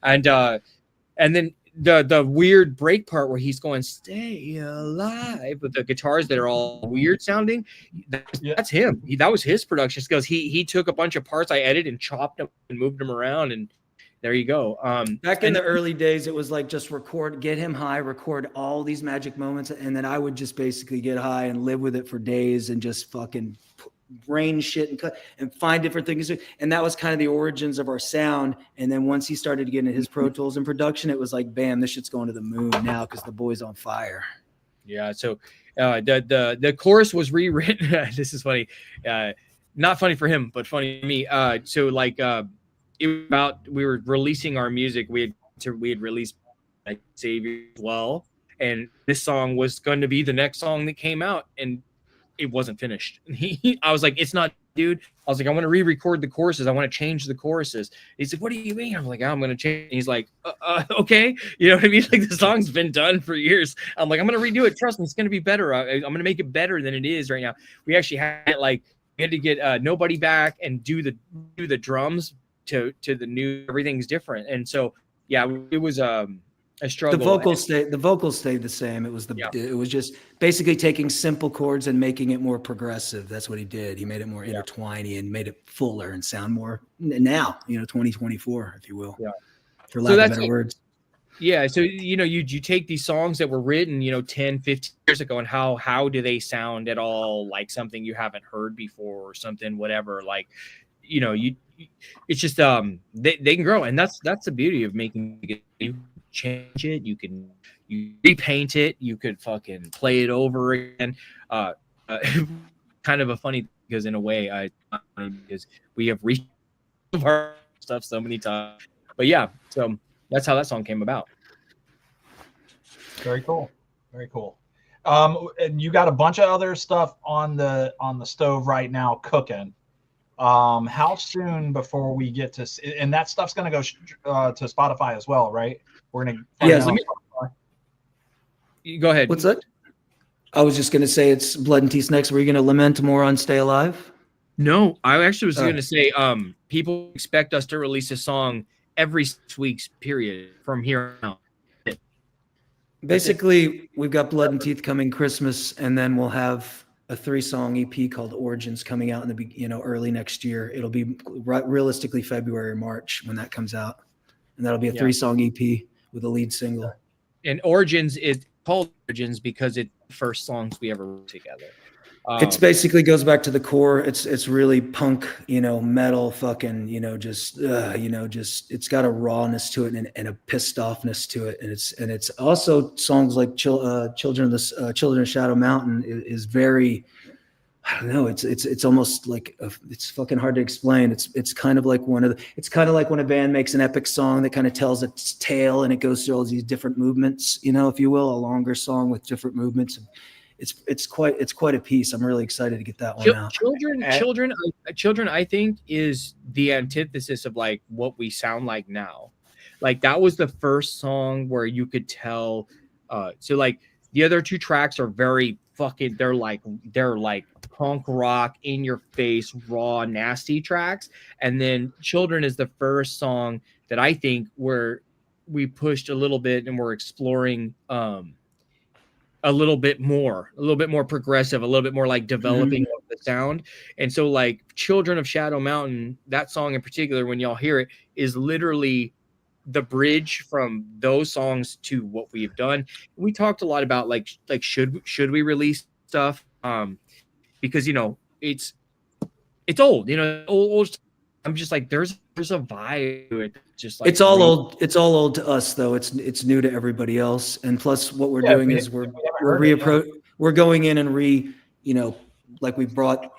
dun dun, and then the weird break part where he's going "Stay Alive" with the guitars that are all weird sounding. That's him. That was his production skills. He took a bunch of parts I edited and chopped them and moved them around, and there you go. Back in the early days, it was like just get him high, record all these magic moments, and then I would just basically get high and live with it for days and just fucking brain shit and cut and find different things. And that was kind of the origins of our sound. And then once he started getting his Pro Tools in production, it was like, bam, this shit's going to the moon now because the boy's on fire. Yeah. So the chorus was rewritten. This is funny. Not funny for him, but funny to me. So like it was about we were releasing our music. We had released like Savior as well, and this song was going to be the next song that came out, and it wasn't finished. I was like, it's not, dude. I was like, I want to re-record the choruses. I want to change the choruses. He's like, what do you mean? I'm like, I'm going to change. He's like, okay. You know what I mean? Like the song's been done for years. I'm like, I'm going to redo it. Trust me, it's going to be better. I'm going to make it better than it is right now. We actually had we had to get Nobody back and do the drums to the new, everything's different. And so, yeah, it was a struggle. The vocals stayed the same. It was just basically taking simple chords and making it more progressive. That's what he did. He made it more intertwiney and made it fuller and sound more now, 2024, if you will, for lack of better words. Yeah. So, you take these songs that were written, 10, 15 years ago, and how do they sound at all like something you haven't heard before or something, whatever, like, it's just, they can grow. And that's the beauty of making it. You change it, you repaint it, you could fucking play it over again. Kind of a funny, because in a way, because we have reached our stuff so many times. But yeah, so that's how that song came about. Very cool. Very cool. And you got a bunch of other stuff on the stove right now cooking. How soon before we get to, and that stuff's going to go to Spotify as well, right? We're going to. Go ahead. What's that? I was just going to say it's Blood and Teeth next. Were you going to lament more on Stay Alive? No, I actually was going to say, people expect us to release a song every 6 weeks period from here on out. Basically, we've got Blood and Teeth coming Christmas, and then we'll have a 3-song EP called Origins coming out in the early next year. It'll be realistically February or March when that comes out, and that'll be a 3-song EP with a lead single. And Origins is called Origins because it's the first songs we ever wrote together. It's basically goes back to the core. It's really punk, metal, fucking, just it's got a rawness to it and a pissed offness to it, and it's also songs like Children of Shadow Mountain is very I don't know. It's almost like it's fucking hard to explain. It's kind of like it's kind of like when a band makes an epic song that kind of tells its tale and it goes through all these different movements, you know, if you will, a longer song with different movements. It's quite a piece. I'm really excited to get that one out. Children, I think is the antithesis of like what we sound like now. Like that was the first song where you could tell. So like the other two tracks are very fucking. They're like punk rock, in your face, raw, nasty tracks. And then Children is the first song that I think where we pushed a little bit and we're exploring a little bit more progressive, a little bit more like developing of the sound. And so like Children of Shadow Mountain, that song in particular, when y'all hear it, is literally the bridge from those songs to what we've done. We talked a lot about like should we release stuff because you know it's old, you know, old. I'm just like there's a vibe to it. Just like it's all old. It's all old to us though. It's new to everybody else. And plus, what we're doing is we're going in and like we brought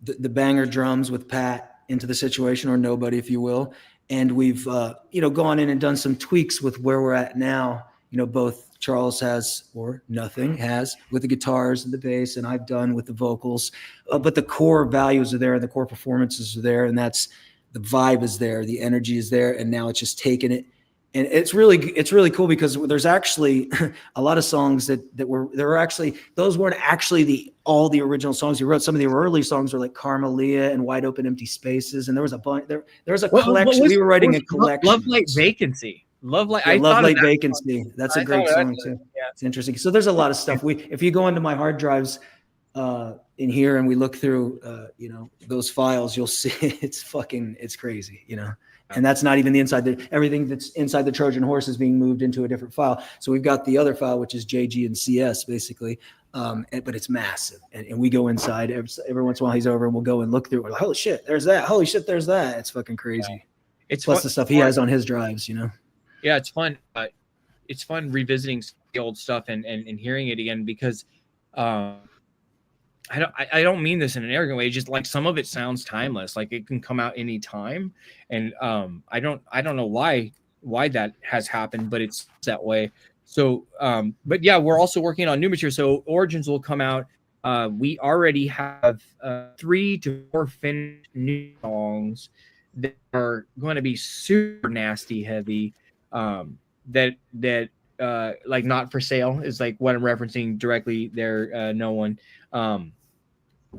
the banger drums with Pat into the situation, or Nobody, if you will, and we've gone in and done some tweaks with where we're at now. You know, both Charles has, or Nothing has, with the guitars and the bass, and I've done with the vocals. But the core values are there, and the core performances are there, and that's the vibe is there, the energy is there, and now it's just taking it. And it's really cool because there's actually a lot of songs that were actually, those weren't actually all the original songs you wrote. Some of the early songs were like Carmelia and Wide Open Empty Spaces, and there was a bunch. There was a collection. We were writing a collection. Love Light Vacancy. Love Light Vacancy. That's a great song too. Yeah, it's interesting. So there's a lot of stuff. If you go into my hard drives in here and we look through those files, you'll see it's crazy, you know. And that's not even the inside. Everything that's inside the Trojan Horse is being moved into a different file. So we've got the other file, which is JG and CS basically, but it's massive. And we go inside every once in a while. He's over and we'll go and look through it. We're like, holy shit, there's that. Holy shit, there's that. It's fucking crazy. Yeah. It's plus the stuff he has on his drives, you know. Yeah, it's fun. It's fun revisiting the old stuff and hearing it again because I don't mean this in an arrogant way. Just like some of it sounds timeless, like it can come out any time. And I don't know why that has happened, but it's that way. So, but yeah, we're also working on new material. So Origins will come out. We already have 3 to 4 finished new songs that are going to be super nasty heavy. That like Not For Sale is like what I'm referencing directly there. No one.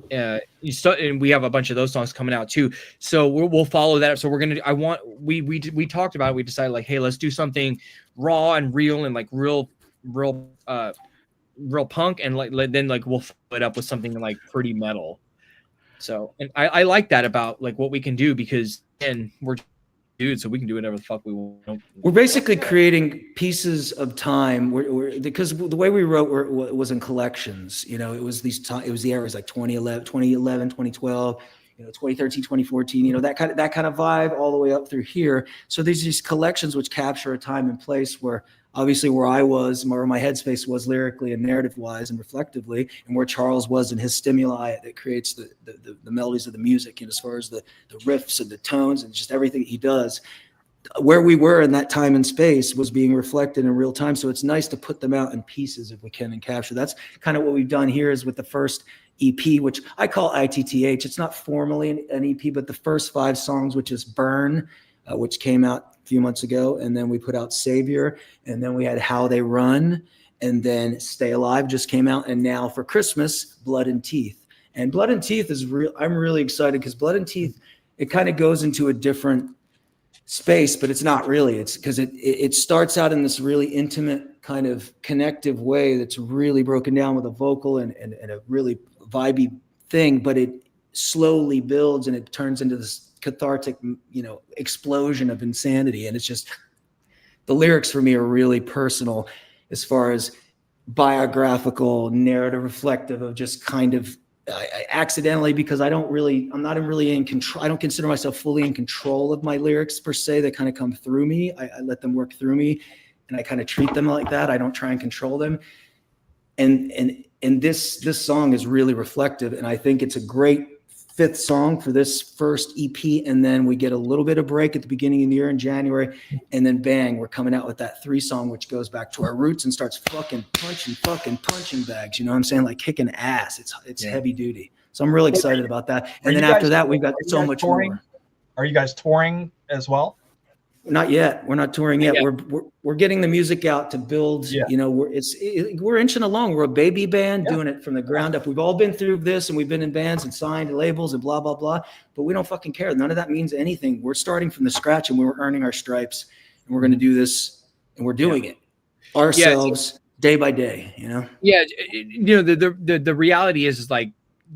And we have a bunch of those songs coming out too, so we'll follow that up. So we're gonna we talked about it. We decided like, hey, let's do something raw and real and like real punk, and then we'll follow it up with something like pretty metal. So, and I like that about like what we can do, because and we're dudes, so we can do whatever the fuck we want. We're basically creating pieces of time because the way we wrote was in collections. You know, it was the eras like 2011, 2012, 2013, 2014, that kind of vibe all the way up through here. So there's these collections which capture a time and place where obviously where I was, where my headspace was lyrically and narrative wise and reflectively, and where Charles was in his stimuli that creates the melodies of the music, and as far as the riffs and the tones and just everything he does. Where we were in that time and space was being reflected in real time. So it's nice to put them out in pieces if we can and capture. That's kind of what we've done here is with the first EP, which I call ITTH. It's not formally an EP, but the first 5 songs, which is Burn, which came out a few months ago. And then we put out Savior, and then we had How They Run, and then Stay Alive just came out. And now for Christmas, Blood and Teeth. And Blood and Teeth is real. I'm really excited because Blood and Teeth, it kind of goes into a different space, but it's not really. It's because it starts out in this really intimate kind of connective way that's really broken down with a vocal and a really vibey thing, but it slowly builds and it turns into this cathartic, explosion of insanity. And it's just, the lyrics for me are really personal as far as biographical, narrative, reflective of just kind of I accidentally, because I'm not really in control. I don't consider myself fully in control of my lyrics per se. They kind of come through me. I let them work through me, and I kind of treat them like that. I don't try and control them. And And this song is really reflective, and I think it's a great fifth song for this first EP. And then we get a little bit of break at the beginning of the year in January, and then bang, we're coming out with that 3 song, which goes back to our roots and starts fucking punching bags. You know what I'm saying? Like kicking ass. It's heavy duty. So I'm really excited about that. And then after that, we've got so much more. Are you guys touring as well? Not yet. We're not touring yet. We're getting the music out to build. You know, we're inching along. We're a baby band doing it from the ground up. We've all been through this, and we've been in bands and signed labels and blah blah blah. But we don't fucking care. None of that means anything. We're starting from the scratch, and we're earning our stripes, and we're going to do this, and we're doing it ourselves day by day. You know. Yeah, you know, the reality is like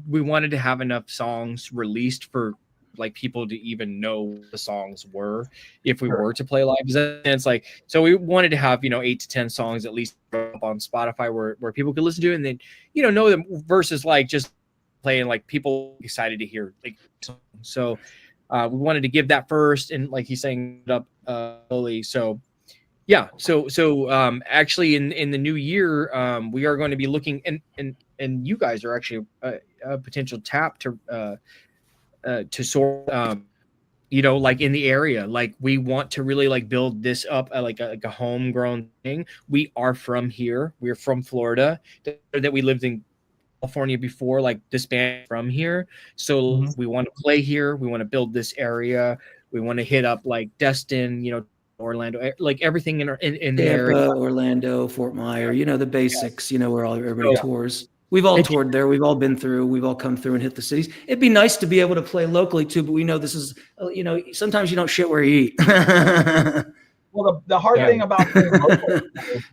we wanted to have enough songs released for like people to even know what the songs were if we were to play live. And it's like, so we wanted to have, you know, 8 to 10 songs at least up on Spotify where people could listen to it and then, you know them versus like just playing like people excited to hear like songs. So we wanted to give that first, and like he's saying it up slowly. So yeah, so actually in the new year we are going to be looking, and you guys are actually a potential tap to sort you know, like in the area, like we want to really like build this up like a homegrown thing. We are from here. We're from Florida, that we lived in California before, like this band from here. So we want to play here. We want to build this area. We want to hit up like Destin, you know, Orlando, like everything in the area. Orlando, Fort Myers, you know, the basics, you know, where everybody tours. We've all toured there. We've all been through. We've all come through and hit the cities. It'd be nice to be able to play locally too, but we know this is, you know, sometimes you don't shit where you eat. Well, the hard thing about playing local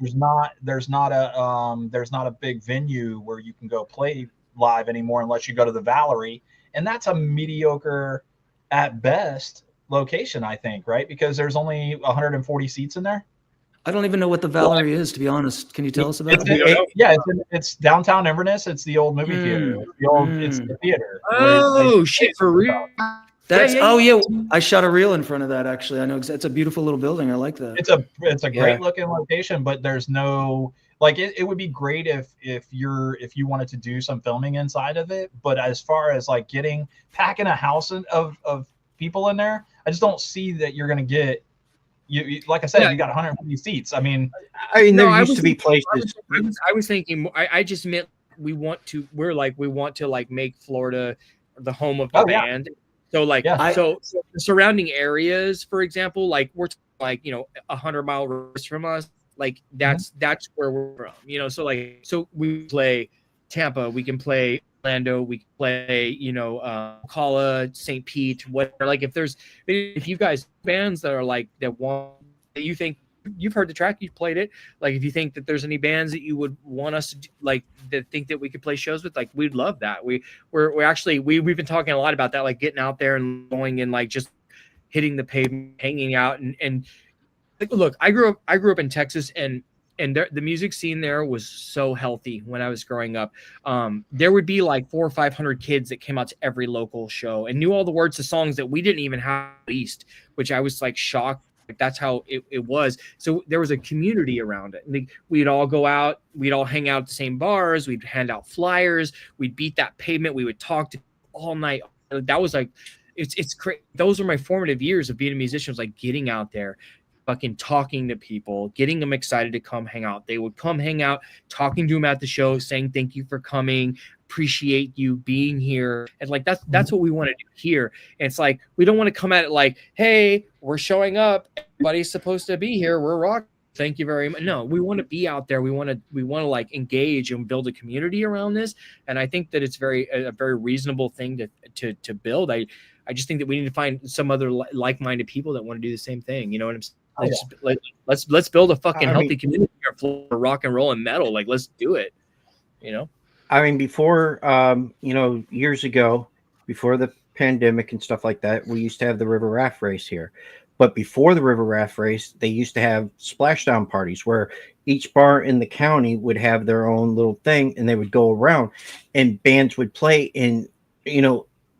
is there's not a big venue where you can go play live anymore unless you go to the Valerie, and that's a mediocre at best location, I think, right? Because there's only 140 seats in there. I don't even know what the Valerie is, to be honest. Can you tell us about it? It's downtown Inverness. It's the old movie theater. It's the theater. Oh shit, for real? That's I shot a reel in front of that. Actually, I know it's a beautiful little building. I like that. It's a great looking location, but there's no like it would be great if you wanted to do some filming inside of it. But as far as like packing a house of people in there, I just don't see that you're gonna get. You like I said, you got 150 seats. I mean, there used to be places. I was thinking. I just meant we want to like make Florida the home of the band. So like, so the surrounding areas, for example, like we're like 100-mile radius from us. Like that's where we're from. You know, so like we play Tampa, we can play Orlando, we can play Ocala, St. Pete, whatever. Like if you guys bands that are like that you think you've heard the track, you've played it, like if you think that there's any bands that you would want us to do, like that think that we could play shows with, like we'd love that. We've been talking a lot about that, like getting out there and going and like just hitting the pavement, hanging out and like, look, I grew up in Texas, and the music scene there was so healthy when I was growing up. There would be like 400 or 500 kids that came out to every local show and knew all the words to songs that we didn't even have released, which I was like shocked. Like that's how it was. So there was a community around it. And we'd all go out, we'd all hang out at the same bars, we'd hand out flyers, we'd beat that pavement, we would talk to all night. That was like, it's crazy. Those were my formative years of being a musician, was like getting out there, fucking talking to people, getting them excited to come hang out. They would come hang out, talking to them at the show, saying thank you for coming, appreciate you being here. And like that's what we want to do here. And it's like we don't want to come at it like, hey, we're showing up, everybody's supposed to be here, we're rock, thank you very much. No, we want to be out there, we want to like engage and build a community around this. And I think that it's a very reasonable thing to build. I just think that we need to find some other like-minded people that want to do the same thing. You know what I'm saying? Let's build a fucking healthy community for rock and roll and metal. Like, let's do it. You know? I mean, before, years ago, before the pandemic and stuff like that, we used to have the river raft race here. But before the river raft race, they used to have splashdown parties where each bar in the county would have their own little thing, and they would go around and bands would play, and,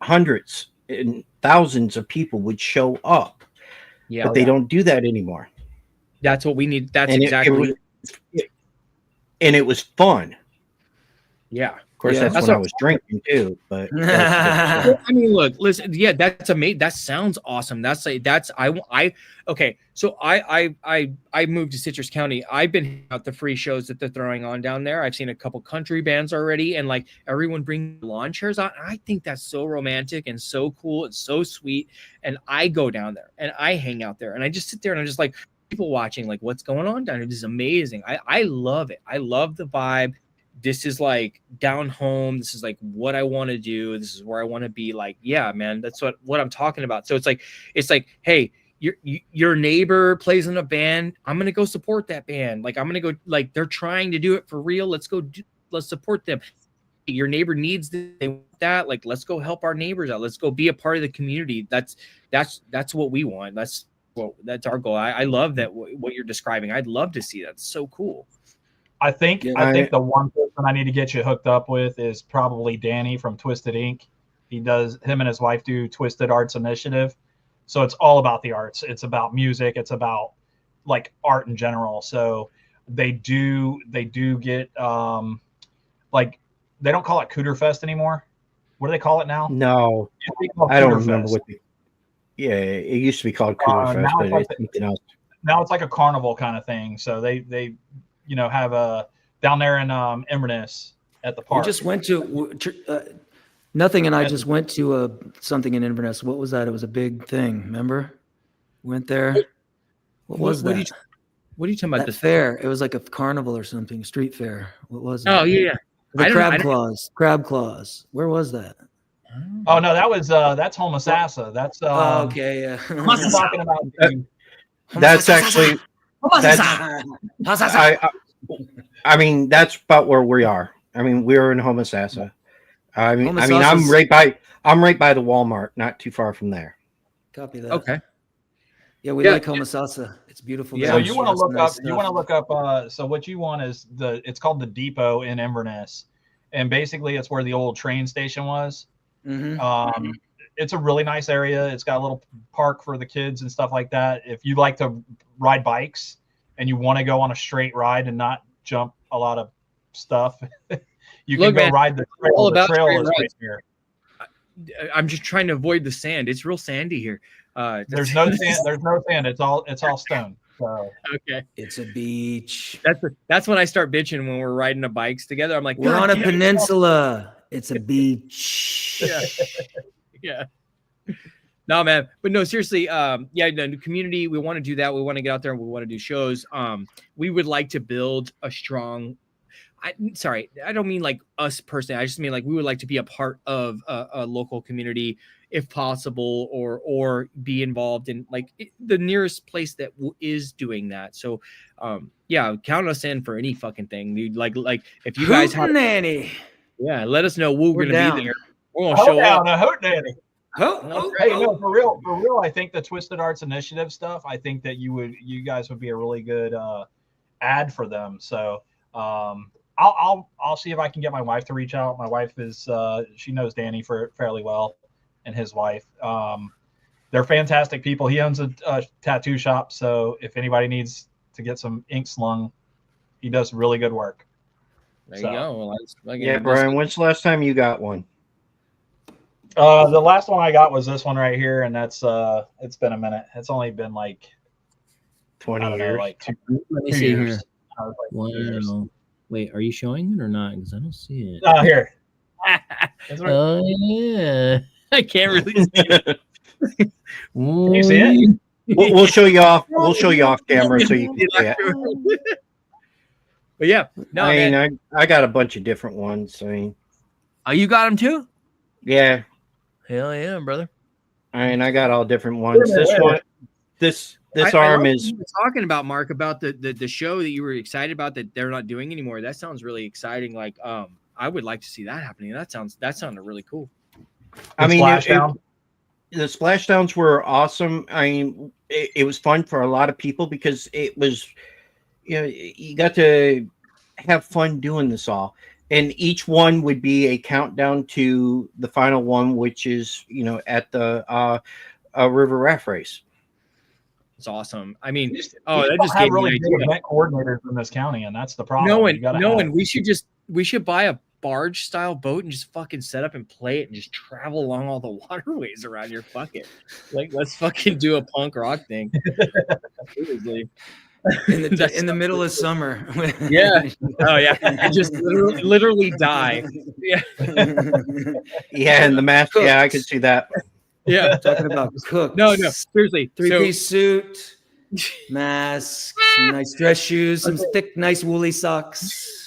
hundreds and thousands of people would show up. Yeah, but they don't do that anymore. That's what we need. That's exactly. And it was fun. Yeah. Of course, Yeah. that's when I was drinking too. But Well, I mean, look, listen, yeah, that's amazing. That sounds awesome. Okay. So I moved to Citrus County. I've been at the free shows that they're throwing on down there. I've seen a couple country bands already, and like everyone bring lawn chairs out. I think that's so romantic and so cool and so sweet. And I go down there and I hang out there and I just sit there and I'm just like people watching, like what's going on down here. This is amazing. I love it. I love the vibe. This is like down home. This is like what I want to do. This is where I want to be. Like, yeah, man, that's what I'm talking about. So it's like, hey, your neighbor plays in a band. I'm going to go support that band. Like, I'm going to go, like, they're trying to do it for real. Let's support them. Your neighbor needs this, they want that. Like, let's go help our neighbors out. Let's go be a part of the community. That's what we want. That's our goal. I love that. What you're describing. I'd love to see that. It's so cool. I think the one person I need to get you hooked up with is probably Danny from Twisted Ink. Him and his wife do Twisted Arts Initiative. So it's all about the arts. It's about music. It's about like art in general. So they do get like, they don't call it Cooter Fest anymore. What do they call it now? No, I don't remember what it used to be called Cooter Fest, but it's something else. Now it's like a carnival kind of thing. So they have a down there in Inverness at the park. We just went to nothing, and I just went to something in Inverness. What was that? It was a big thing. Remember? Went there. What was that? What are you talking about? The fair. It was like a carnival or something. Street fair. What was it? Oh yeah. The crab claws. Where was that? Oh no, that was that's Homosassa. That's okay, yeah. I'm talking about. That's actually. I mean, that's about where we are. I mean, we're in Homosassa. I mean, I'm right by the Walmart, not too far from there. Copy that. Okay. Yeah, we like Homosassa. It's beautiful. Yeah. So you want to look up. You want to look up. So what you want is it's called the Depot in Inverness, and basically it's where the old train station was. Mm-hmm. It's a really nice area. It's got a little park for the kids and stuff like that. If you like to ride bikes and you want to go on a straight ride and not jump a lot of stuff, you can go ride the trail. All about the trail is right here. I'm just trying to avoid the sand. It's real sandy here. There's no sand. There's no sand. It's all stone. So. Okay. It's a beach. That's when I start bitching when we're riding the bikes together. I'm like, we're on a peninsula. It's a beach. Yeah. No, man. But no, seriously. The community, we want to do that. We want to get out there and we want to do shows. We would like to build a strong. I don't mean like us personally. I just mean like we would like to be a part of a local community if possible, or be involved in like the nearest place that is doing that. So, count us in for any fucking thing. Dude, like if you guys have nanny, let us know. We're gonna be there. We're gonna show up. Hoot nanny. Hey, no, for real. I think the Twisted Arts Initiative stuff. I think that you guys would be a really good ad for them. So, I'll see if I can get my wife to reach out. My wife is she knows Danny fairly well, and his wife. They're fantastic people. He owns a tattoo shop, so if anybody needs to get some ink slung, he does really good work. There you go. Well, Brian, when's the last time you got one? The last one I got was this one right here, and that's it's been a minute. It's only been like 20 years. Like two Let me see years. here. Wow. Wait, are you showing it or not? Because I don't see it. Oh, here. Oh yeah, I can't really see it. Can you see it? We'll show you off. We'll show you off camera so you can see it. But yeah, no, I got a bunch of different ones. I mean, oh, you got them too? Yeah. Hell yeah, brother. I got all different ones. This arm is talking about, Mark, about the show that you were excited about that they're not doing anymore. That sounds really exciting. Like, I would like to see that happening. That sounded really cool. I mean, the splashdowns were awesome. I mean, it was fun for a lot of people because it was, you got to have fun doing this all. And each one would be a countdown to the final one, which is, at the river raft race. It's awesome. I mean, that just gave me an idea. Event coordinators in this county, and that's the problem. No, and we should buy barge style boat and just fucking set up and play it and just travel along all the waterways around your bucket. Like, let's fucking do a punk rock thing. Seriously. In the middle of summer. Yeah. Oh yeah. And just literally die. Yeah. Yeah, and the mask. Yeah, I could see that. Yeah. Talking about cooks. No, seriously. Three-piece suit, mask, some nice dress shoes, some thick, nice woolly socks.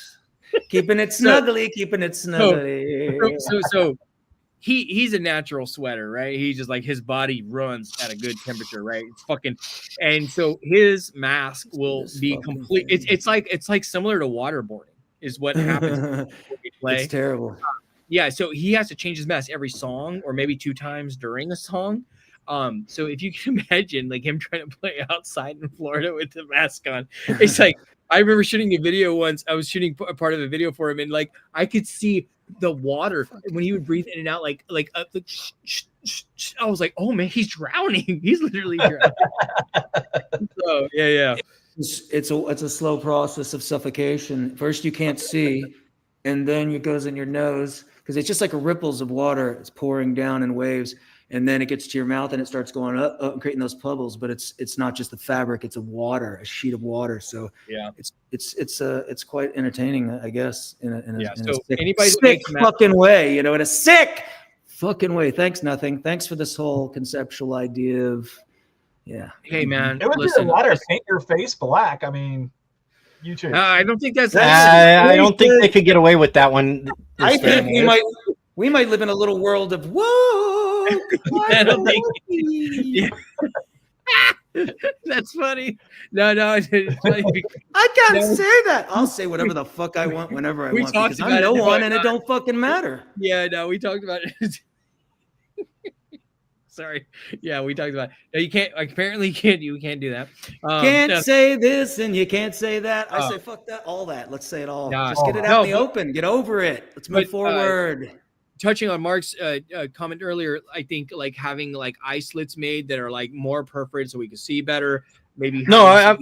Keeping it snuggly, So he's a natural sweater, right? He's just like, his body runs at a good temperature, right? It's fucking, and so his mask will be complete. It's like similar to waterboarding is what happens when we play. It's terrible. Yeah, so he has to change his mask every song, or maybe 2 times during a song. So if you can imagine like him trying to play outside in Florida with the mask on, it's like, I remember shooting a video once. I was shooting a part of a video for him, and like I could see the water when he would breathe in and out, like I was like, oh man, he's drowning. He's literally drowning. So yeah. It's a slow process of suffocation. First you can't see, and then it goes in your nose because it's just like ripples of water. It's pouring down in waves. And then it gets to your mouth and it starts going up and creating those bubbles. But it's not just the fabric; it's a sheet of water. So yeah, it's quite entertaining, I guess. In a sick fucking way, in a sick fucking way. Thanks for this whole conceptual idea of Hey man, it would be a lot of paint your face black. I mean, you too. I don't think that's. I don't think they could get away with that one. I think we might live in a little world of whoa. I don't think. Yeah. That's funny. No, I can't say that. I'll say whatever the fuck I want whenever I want because I'm no one and it don't fucking matter. Yeah, no, we talked about it. Sorry. Yeah, we talked about it. No, you can't. Apparently, you can't do that. Can't say this and you can't say that. I say fuck that. All that. Let's say it all. Just get it out in the open. Get over it. Let's move forward. Touching on Mark's comment earlier, I think like having like eye slits made that are like more perforated so we can see better. Maybe I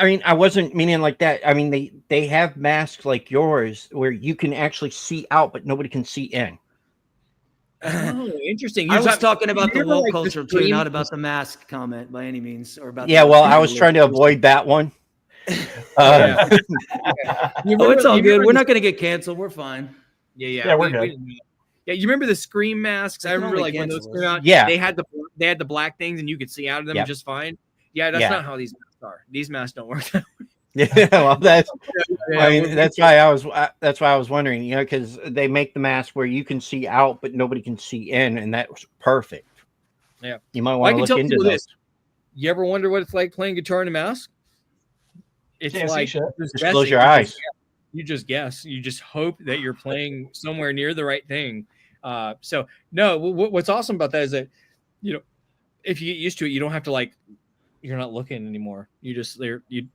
mean, I wasn't meaning like that. I mean, they have masks like yours where you can actually see out, but nobody can see in. Oh, interesting. I was talking about the woke culture too, not about the mask comment by any means, or about. Yeah, well, I was trying to avoid that one. It's all good. We're not going to get canceled. We're fine. Yeah, we're good. Yeah, you remember the Scream masks? I remember like when those came out. Yeah, they had the black things and you could see out of them just fine. Yeah, that's not how these masks are. These masks don't work that way. Yeah, well, that's why I was wondering, because they make the mask where you can see out, but nobody can see in, and that was perfect. Yeah, you might want to look into this. You ever wonder what it's like playing guitar in a mask? It's like just close your eyes. You just guess. You just hope that you're playing somewhere near the right thing. So no, what's awesome about that is that, if you get used to it, you don't have to you're not looking anymore. You just you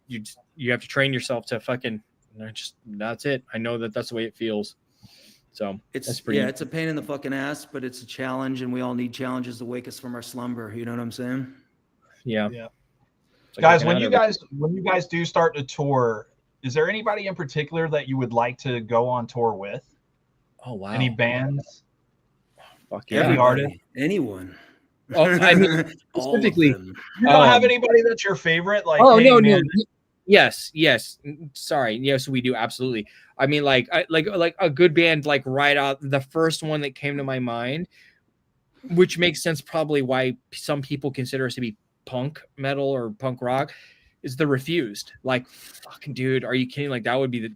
have to train yourself to fucking that's it. I know that's the way it feels. So it's a pain in the fucking ass, but it's a challenge, and we all need challenges to wake us from our slumber. You know what I'm saying? Yeah. Like, guys, when you guys do start to tour, is there anybody in particular that you would like to go on tour with? Oh wow! Any bands? Fuck yeah! Any artist? Anyone? Oh, I mean, specifically, you don't have anybody that's your favorite? Like, no. Yes. Sorry, yes, we do absolutely. I mean, like a good band, like right out the first one that came to my mind, which makes sense probably why some people consider us to be punk metal or punk rock. Is The Refused. Like, fucking dude, are you kidding? Like, that would be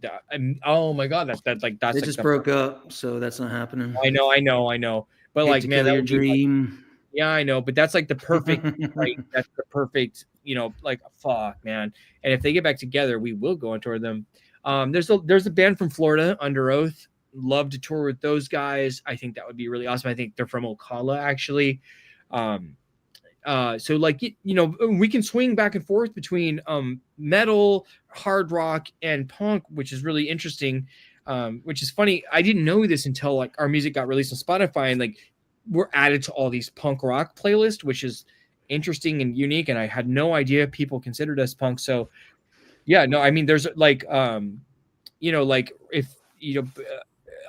oh my god, that's they just broke up, so that's not happening. I know. But like, man, that your dream. Yeah, I know, but that's like the perfect, that's the perfect, like fuck, man. And if they get back together, we will go on tour with them. There's a band from Florida, Under Oath. Love to tour with those guys. I think that would be really awesome. I think they're from Ocala, actually. So like, we can swing back and forth between metal, hard rock, and punk, which is really interesting. Which is funny. I didn't know this until like our music got released on Spotify, and like we're added to all these punk rock playlists, which is interesting and unique. And I had no idea people considered us punk. So yeah, no, I mean, there's like, like if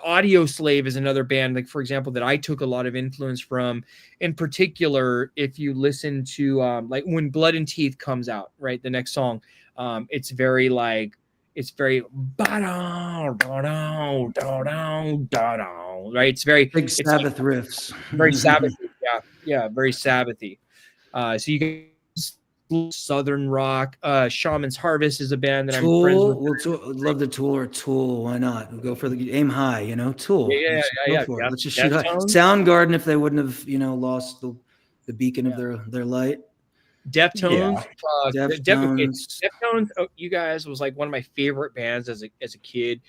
Audio Slave is another band, like for example, that I took a lot of influence from. In particular, if you listen to like when Blood and Teeth comes out, right, the next song, it's very right. It's very Big Sabbath riffs. very Sabbathy. Yeah, very Sabbathy. So you can Southern rock. Shaman's Harvest is a band that I'm friends with. Love the Tool or Tool. Why not? We'll go for the aim high, you know. Tool. Yeah. Let's just shoot high. Soundgarden, if they wouldn't have, you know, lost the beacon of their light. Deftones. Deftones. Deftones. Oh, you guys was like one of my favorite bands as a kid.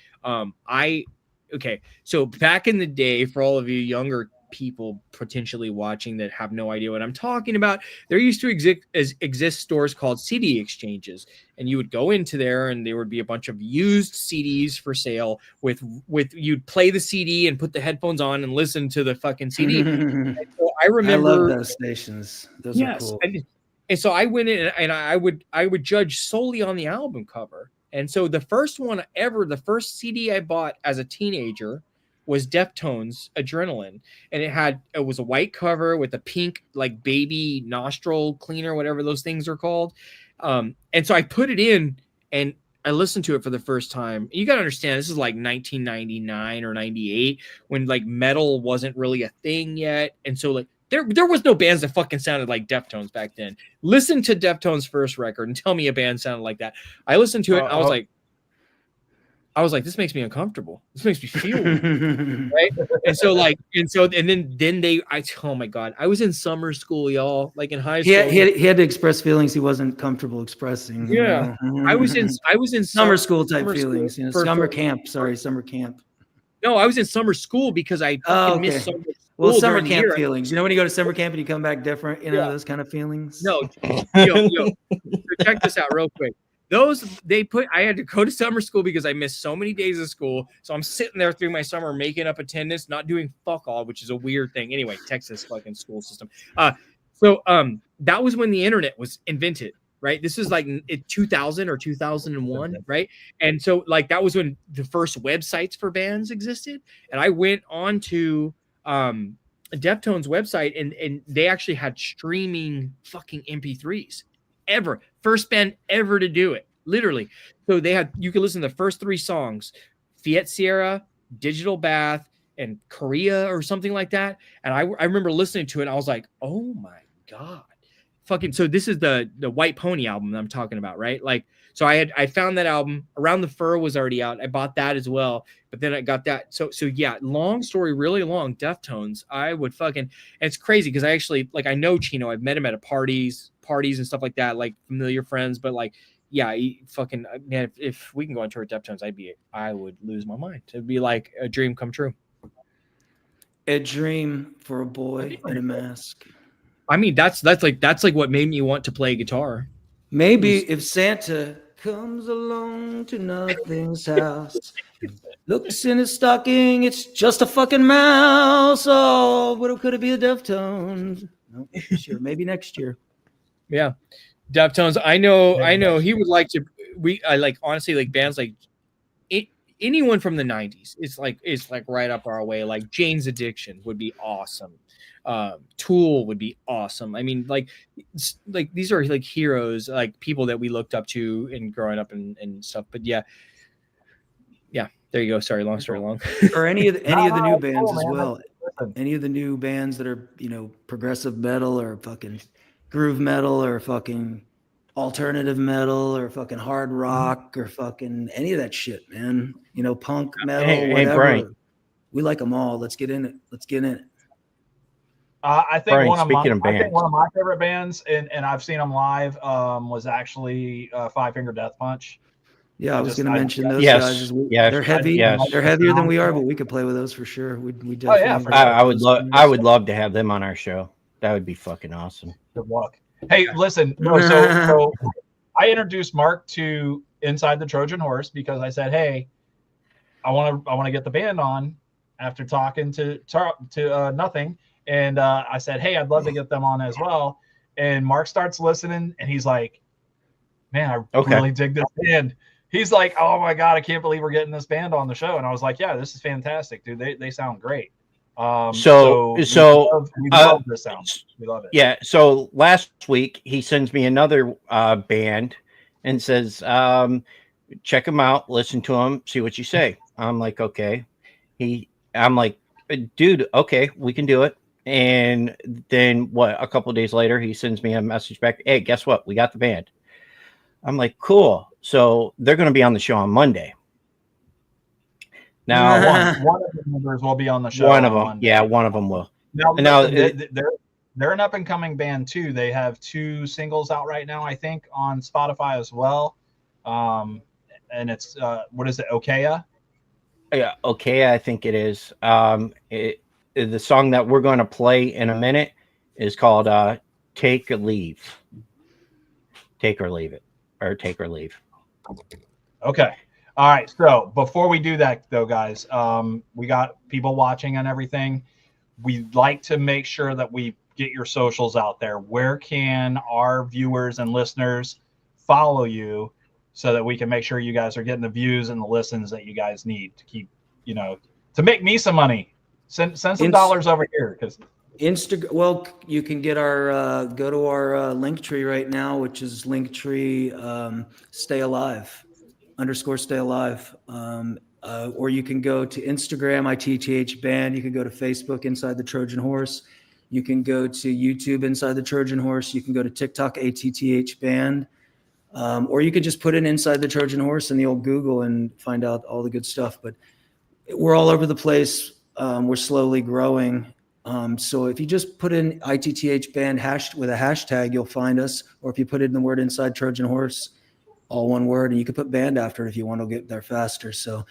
So back in the day, for all of you younger people potentially watching that have no idea what I'm talking about, there used to exist stores called CD exchanges, and you would go into there and there would be a bunch of used CDs for sale with you'd play the CD and put the headphones on and listen to the fucking CD. So I remember, I love those stations. Those are cool. And so I went in and I would judge solely on the album cover. And so the first CD I bought as a teenager was Deftones Adrenaline, and it was a white cover with a pink like baby nostril cleaner, whatever those things are called. And so I put it in and I listened to it for the first time. You got to understand, this is like 1999 or 98 when like metal wasn't really a thing yet. And so like there was no bands that fucking sounded like Deftones back then. Listen to Deftones' first record and tell me a band sounded like that. I listened to it and I was like, this makes me uncomfortable. This makes me feel right. And then oh my God, I was in summer school, y'all, like in high school. He had to express feelings he wasn't comfortable expressing. Yeah. You know? I was in summer school type feelings, school, you know, summer camp. No, I was in summer school because I missed so much. Well, summer camp feelings. You know, when you go to summer camp and you come back different, you know, those kind of feelings. No, yo, check this out real quick. I had to go to summer school because I missed so many days of school. So I'm sitting there through my summer making up attendance, not doing fuck all, which is a weird thing. Anyway, Texas fucking school system. That was when the internet was invented, right? This is like 2000 or 2001, right? And so like that was when the first websites for bands existed. And I went on to Deftones website and they actually had streaming fucking MP3s ever. First band ever to do it, literally. So you could listen to the first 3 songs, Fiat Sierra, Digital Bath, and Korea or something like that. And I remember listening to it and I was like, oh my God. Fucking, so this is the White Pony album that I'm talking about, right? Like, so I found that album. Around the Fur was already out. I bought that as well, but then I got that. So yeah, long story, really long. Deftones. I would fucking, and it's crazy because I actually like I know Chino. I've met him at parties and stuff like that, like familiar friends. But like, yeah, fucking man, if we can go on tour with Deftones, I would lose my mind. It'd be like a dream come true. A dream for a boy in a mask. I mean, that's like what made me want to play guitar. Maybe if Santa comes along to nothing's house, looks in his stocking, it's just a fucking mouse. Oh, what could it be? A Deftones? No, sure, maybe next year. Yeah, Deftones. I know. He would like to. I like honestly like bands like anyone from the '90s. It's like right up our way. Like Jane's Addiction would be awesome. Tool would be awesome. I mean, like these are like heroes, like people that we looked up to in growing up and stuff. But yeah, there you go. Sorry, long story long. Or any of the new bands as well. Any of the new bands that are, you know, progressive metal or fucking groove metal or fucking alternative metal or fucking hard rock or fucking any of that shit, man. You know, punk metal, whatever. Right. We like them all. Let's get in it. I think Brian, one of my favorite bands, and I've seen them live, was actually Five Finger Death Punch. Yeah, I was going to mention those guys. They're heavy. Yes. They're heavier than we are, but we could play with those for sure. We definitely. Oh yeah, I would love to have them on our show. That would be fucking awesome. Good luck. Hey, listen. So I introduced Mark to Inside the Trojan Horse because I said, hey, I want to get the band on after talking to Nothing. And I said, hey, I'd love to get them on as well. And Mark starts listening, and he's like, man, I really dig this band. he's like, oh my God, I can't believe we're getting this band on the show. And I was like, yeah, this is fantastic, dude. They sound great. So we love this sound. We love it. Yeah. So last week he sends me another band and says, check them out, listen to them, see what you say. I'm like, okay. I'm like, dude, okay, we can do it. And then a couple of days later, he sends me a message back. Hey, guess what? We got the band. I'm like, cool. So they're going to be on the show on Monday. Now, one of the members will be on the show. One of them. Monday. Yeah, one of them will. Now they're an up and coming band too. They have 2 singles out right now, I think, on Spotify as well. And it's what is it? Okaya? Yeah, Okaya, I think it is. The song that we're going to play in a minute is called Take or Leave. Take or leave it. Or take or leave. Okay. All right. So before we do that, though, guys, we got people watching and everything. We'd like to make sure that we get your socials out there. Where can our viewers and listeners follow you so that we can make sure you guys are getting the views and the listens that you guys need to keep, to make me some money? Send some dollars over here because Instagram. Well, you can get our go to our link tree right now, which is Linktree Stay Alive _Stay Alive. Or you can go to Instagram ITTH Band. You can go to Facebook Inside the Trojan Horse. You can go to YouTube Inside the Trojan Horse. You can go to TikTok ATTH Band. Or you could just put in Inside the Trojan Horse in the old Google and find out all the good stuff. But we're all over the place. We're slowly growing. So if you just put in ITTH Band with a hashtag, you'll find us. Or if you put in the word Inside Trojan Horse, all one word, and you can put band after it if you want to get there faster. So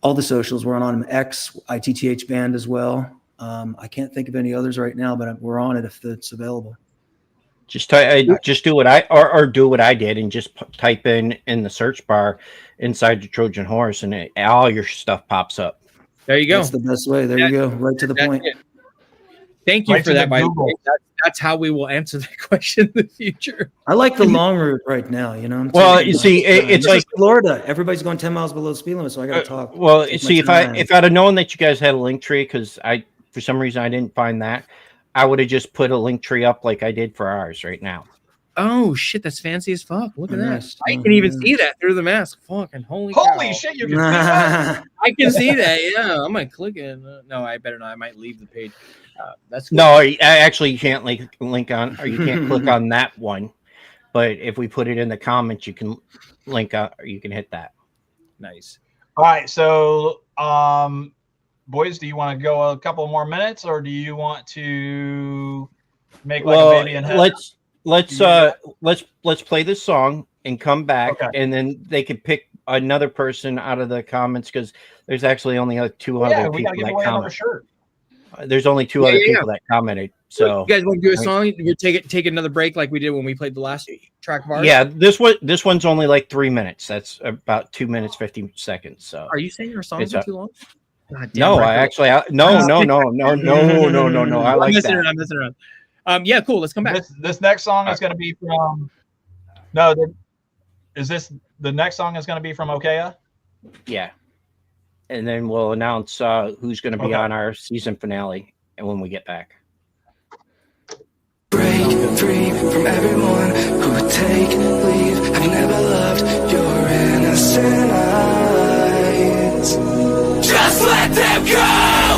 all the socials, we're on X, ITTH Band as well. I can't think of any others right now, but we're on it if it's available. Just do what I do what I did and just type in the search bar Inside the Trojan Horse, and all your stuff pops up. There you go. That's the best way. There you go. Right to the point. It. Thank you for that. By the way, that's how we will answer that question in the future. I like the long route right now. Well, you see, it's like Florida. Everybody's going 10 miles below the speed limit, so I got to talk. Well, see, if I'd have known that you guys had a link tree, because for some reason I didn't find that, I would have just put a link tree up like I did for ours right now. Oh shit, that's fancy as fuck. Look at that. I can even see that through the mask. Fucking holy shit, you can see that. I can see that. Yeah, I'm gonna click it. No, I better not. I might leave the page. That's cool. No, actually you can't link on, or you can't click on that one. But if we put it in the comments, you can link on, or you can hit that. Nice. All right, so boys, do you want to go a couple more minutes, or do you want to make like a baby in heaven? Let's play this song and come back, okay. And then they can pick another person out of the comments, because there's actually only like 2 other people that commented. There's only 2 other people that commented. So you guys want to do a song? We'll take another break like we did when we played the last track of ours. Yeah, this one's only like 3 minutes. That's about 2 minutes 50 seconds. So are you saying your songs are too long? No, no. I like that. I'm messing around. Yeah, cool. Let's come back. This next song is going to be from. No, the next song is going to be from Okaya? Yeah, and then we'll announce who's going to be on our season finale, and when we get back. Break free from everyone who would take leave. I've never loved your innocent eyes. Just let them go.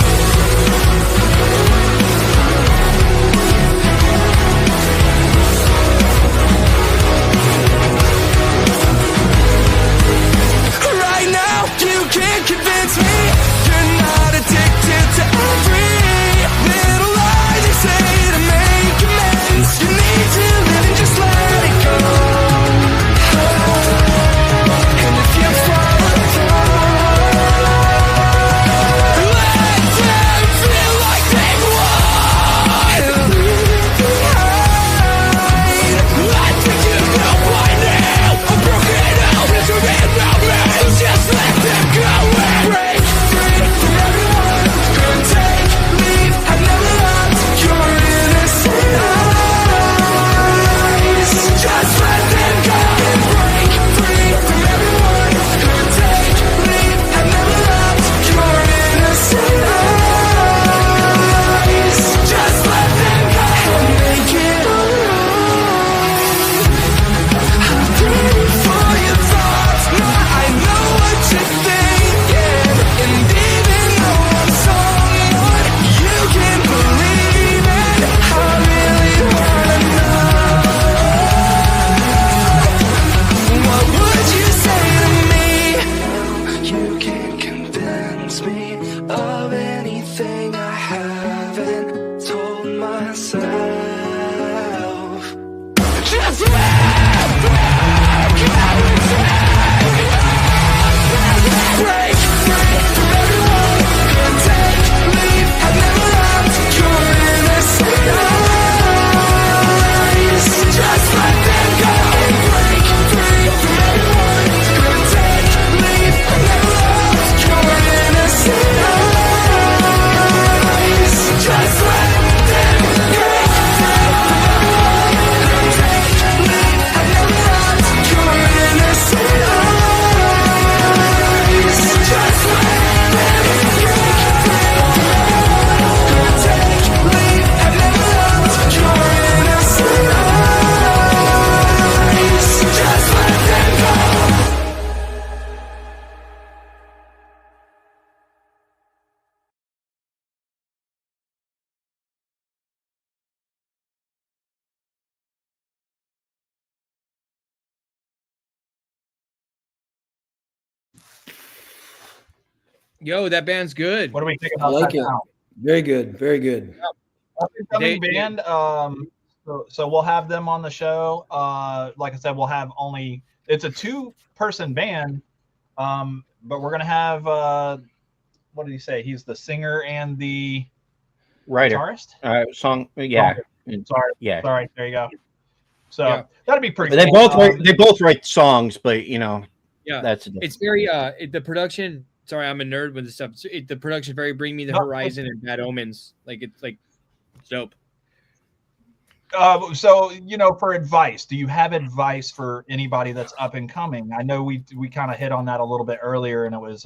You can't convince me you're not addicted to every little lie they say to make amends. You need to live and just let it go. And if you fall apart, let Yo, that band's good. What do we think I about like that it. now? Very good. Very good. Upcoming They- band. So we'll have them on the show. Like I said, we'll have only it's a 2-person band. But we're gonna have what did he say? He's the singer and the Writer. guitarist. Song. Yeah. Sorry. Yeah. Sorry. There you go. So Yeah. that'd be pretty. They cool. both write songs, but you know, Yeah, that's it's very the production. Sorry, I'm a nerd with this stuff. The production very Bring Me the Horizon and Bad Omens. Like it's dope. So for advice, do you have advice for anybody that's up and coming? I know we kind of hit on that a little bit earlier, and it was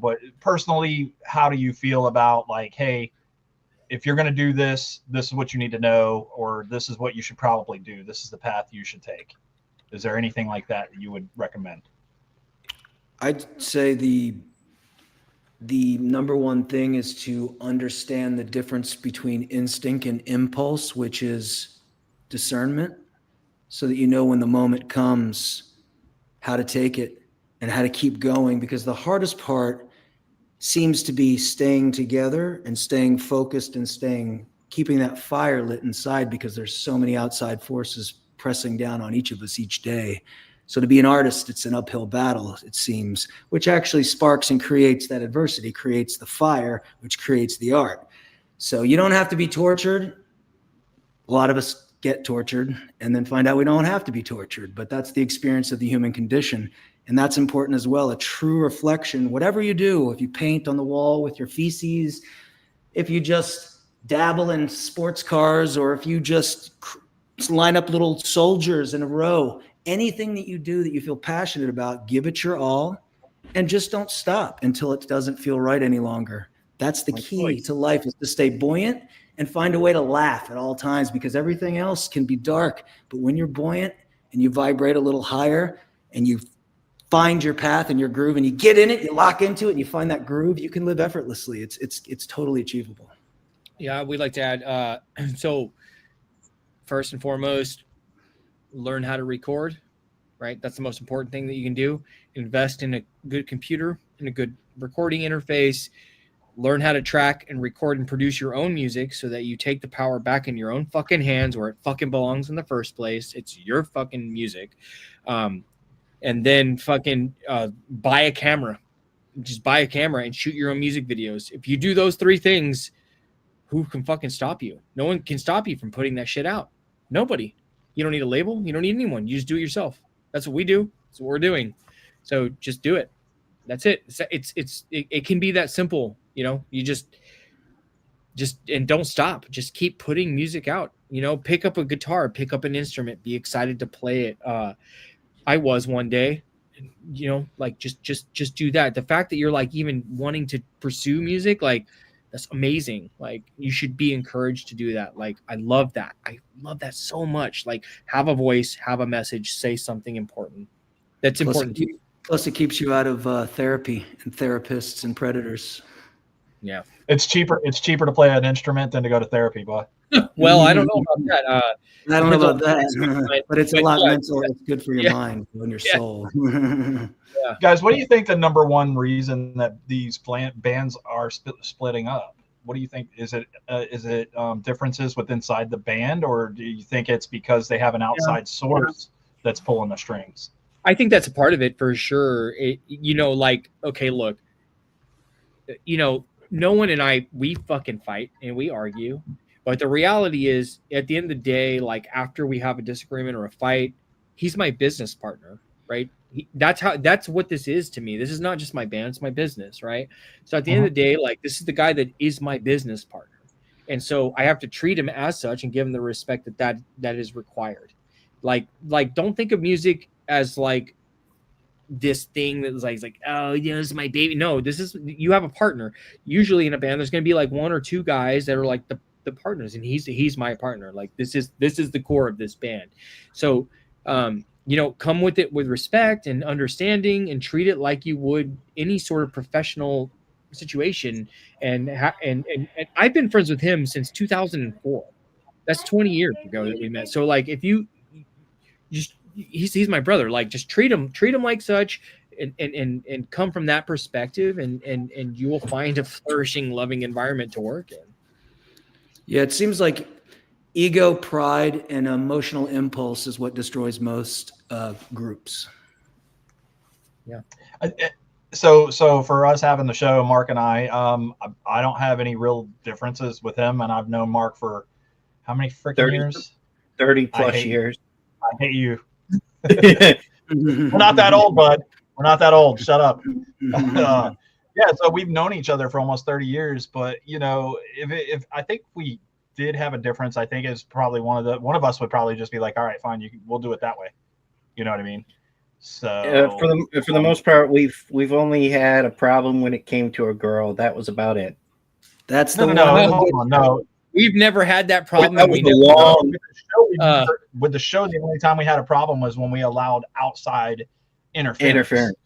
but personally, how do you feel about like, hey, if you're going to do this, this is what you need to know, or this is what you should probably do. This is the path you should take. Is there anything like that you would recommend? I'd say the number one thing is to understand the difference between instinct and impulse, which is discernment, so that you know when the moment comes how to take it and how to keep going. Because the hardest part seems to be staying together and staying focused and keeping that fire lit inside, because there's so many outside forces pressing down on each of us each day. So to be an artist, it's an uphill battle, it seems, which actually sparks and creates that adversity, creates the fire, which creates the art. So you don't have to be tortured. A lot of us get tortured and then find out we don't have to be tortured, but that's the experience of the human condition. And that's important as well, a true reflection. Whatever you do, if you paint on the wall with your feces, if you just dabble in sports cars, or if you just line up little soldiers in a row, anything that you do that you feel passionate about, give it your all and just don't stop until it doesn't feel right any longer. That's the key to life, is to stay buoyant and find a way to laugh at all times, because everything else can be dark. But when you're buoyant and you vibrate a little higher and you find your path and your groove and you get in it, you lock into it and you find that groove, you can live effortlessly. It's totally achievable. Yeah, we'd like to add, so first and foremost, learn how to record, right? That's the most important thing that you can do. Invest in a good computer and a good recording interface. Learn how to track and record and produce your own music, so that you take the power back in your own fucking hands, where it fucking belongs in the first place. It's your fucking music. And then fucking buy a camera. Just buy a camera and shoot your own music videos. If you do those 3 things, who can fucking stop you? No one can stop you from putting that shit out. Nobody. You don't need a label. You don't need anyone. You just do it yourself. That's what we do. That's what we're doing. So just do it. That's it. It can be that simple. You just and don't stop. Just keep putting music out. Pick up a guitar, pick up an instrument, be excited to play it. I was one day, just do that. The fact that you're like even wanting to pursue music, like, that's amazing. Like, you should be encouraged to do that. Like, I love that. I love that so much. Like, have a voice, have a message, say something important. That's important to you. Plus, it keeps you out of therapy and therapists and predators. Yeah. It's cheaper to play an instrument than to go to therapy, boy. Well, I don't know about that. I don't know about that, but it's a lot mental. It's good for your Yeah. mind and your Yeah. soul. Yeah. Guys, what do you think the number one reason that these bands are splitting up? What do you think? Is it differences with inside the band, or do you think it's because they have an outside source that's pulling the strings? I think that's a part of it for sure. Okay, look, no one and I, we fucking fight and we argue. But the reality is, at the end of the day, like, after we have a disagreement or a fight, he's my business partner, right? That's what this is to me. This is not just my band, it's my business, right? So at the end of the day, like, this is the guy that is my business partner. And so I have to treat him as such and give him the respect that is required. Like, don't think of music as like this thing that's like, oh, this is my baby. No, you have a partner. Usually in a band, there's going to be like 1 or 2 guys that are like the partners, and he's my partner. Like, this is the core of this band. So come with it with respect and understanding, and treat it like you would any sort of professional situation. And I've been friends with him since 2004. That's 20 years ago that we met. So like, if you just, he's my brother, like, just treat him like such. and come from that perspective, and you will find a flourishing, loving environment to work in. Yeah, it seems like ego, pride, and emotional impulse is what destroys most groups. Yeah. So for us having the show, Mark and I don't have any real differences with him, and I've known Mark for how many freaking years? 30 plus years. I hate you. We're not that old, bud. We're not that old. Shut up. Yeah, so we've known each other for almost 30 years, but you know, if I think we did have a difference, I think it's probably one of us would probably just be like, all right, fine, we'll do it that way. You know what I mean? So for the most part, we've only had a problem when it came to a girl. That was about it. That's the no. We've never had that problem. With the show, the only time we had a problem was when we allowed outside interference.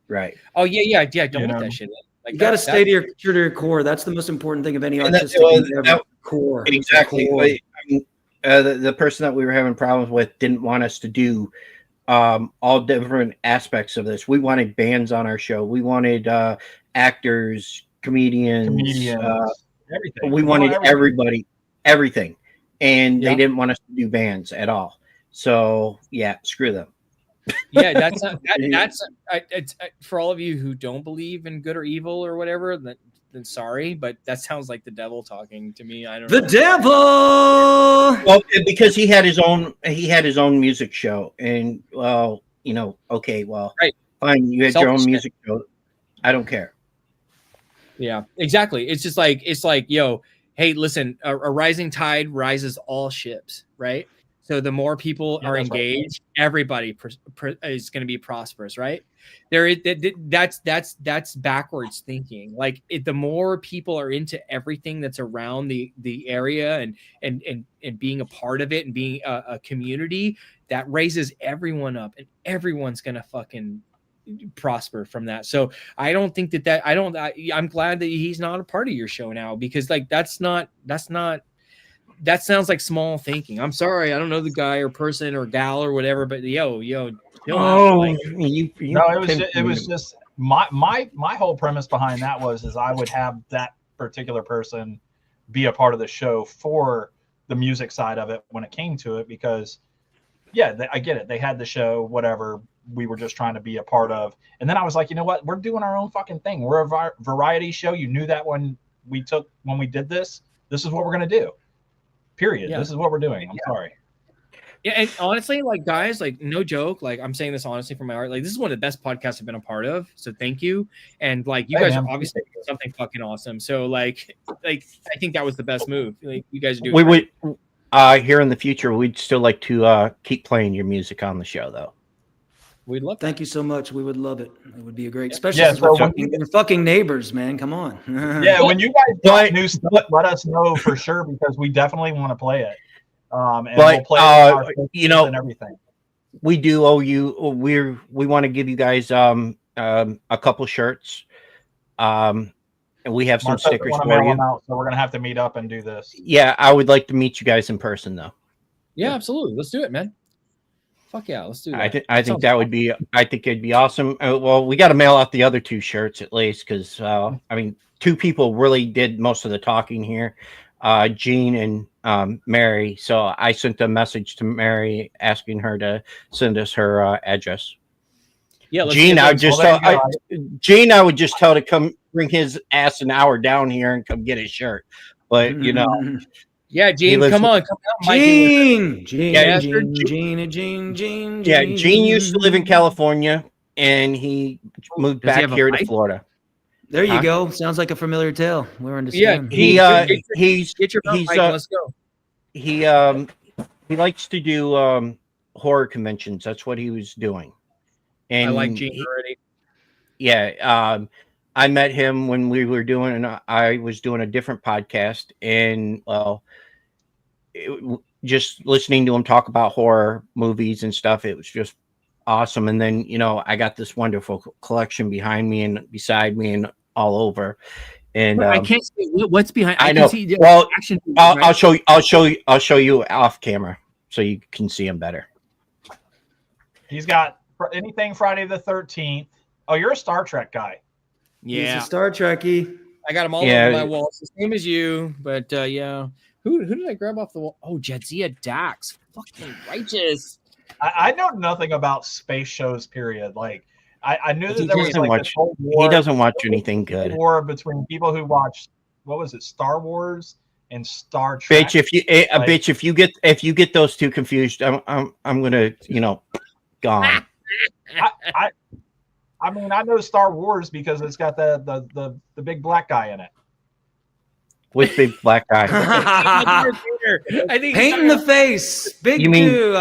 Right. Oh yeah. Don't want that shit. Like, you got to stay to your core. That's the most important thing of any artistic core. Exactly. Core. The person that we were having problems with didn't want us to do all different aspects of this. We wanted bands on our show. We wanted actors, comedians, everything. We wanted everything, and they didn't want us to do bands at all. So yeah, screw them. Yeah, that's for all of you who don't believe in good or evil or whatever. Then sorry, but that sounds like the devil talking to me. I don't know. The devil. Well, because he had his own music show, and well, you know, okay, well, right, fine, you had your own music show. I don't care. Yeah, exactly. It's just like yo, hey, listen, a rising tide rises all ships, right? So the more people are engaged, everybody is going to be prosperous, right? That's backwards thinking. Like the more people are into everything that's around the area and being a part of it and being a community, that raises everyone up, and everyone's going to fucking prosper from that. So I don't think I'm glad that he's not a part of your show now, because like that sounds like small thinking. I'm sorry, I don't know the guy or person or gal or whatever, but yo. It was just my whole premise behind that is I would have that particular person be a part of the show for the music side of it when it came to it, because I get it. They had the show, whatever. We were just trying to be a part of. And then I was like, you know what? We're doing our own fucking thing. We're a variety show. You knew that when we did this is what we're going to do. Period. Yeah. This is what we're doing. I'm sorry. Yeah, and honestly, like guys, like no joke, like I'm saying this honestly from my heart. Like this is one of the best podcasts I've been a part of. So thank you. And like you guys are obviously doing something fucking awesome. So like I think that was the best move. Like you guys are doing. We would here in the future, we'd still like to keep playing your music on the show, though. We'd love. Thank you so much. We would love it. It would be a great, especially since we're fucking neighbors, man. Come on. Yeah, when you guys got new stuff, let us know for sure, because we definitely want to play it. And we'll play it and everything. We do owe you. We want to give you guys a couple shirts. And we have some stickers for you. So we're gonna have to meet up and do this. Yeah, I would like to meet you guys in person, though. Yeah, absolutely. Let's do it, man. Fuck yeah, let's do that. I think that would be. I think it'd be awesome. Well, we got to mail out the other 2 shirts at least, because I mean, 2 people really did most of the talking here, Jean and Mary. So I sent a message to Mary asking her to send us her address. Yeah, Jean, I would just tell. Jean, I would just tell to come bring his ass an hour down here and come get his shirt. But you know. Yeah, Gene, come on. Gene. Yeah, Gene used to live in California, and he moved back here to Florida. There you go. Sounds like a familiar tale. We're understanding. Yeah, let's go. He likes to do horror conventions. That's what he was doing. And I like Gene already. Yeah, I met him when we were doing, and I was doing a different podcast, and just listening to him talk about horror movies and stuff, it was just awesome. And then, you know, I got this wonderful collection behind me and beside me and all over. And I can't see what's behind. I know. Well, I'll show you. I'll show you off camera so you can see him better. He's got anything Friday the 13th. Oh, you're a Star Trek guy. He's Yeah, a Star Trekkie. I got them all over my wall. It's the same as you, but yeah. Who did I grab off the wall? Oh, Jadzia Dax. Fucking righteous. I know nothing about space shows, period. Like, I knew that He there was doesn't like watch. this whole He war, doesn't watch anything good. war between people who watched, what was it, Star Wars and Star Trek. Bitch, if you get those two confused, I'm gonna gone. I mean, I know Star Wars because it's got the big black guy in it. With big black guy. I think Paint in the face. Big You mean- dude.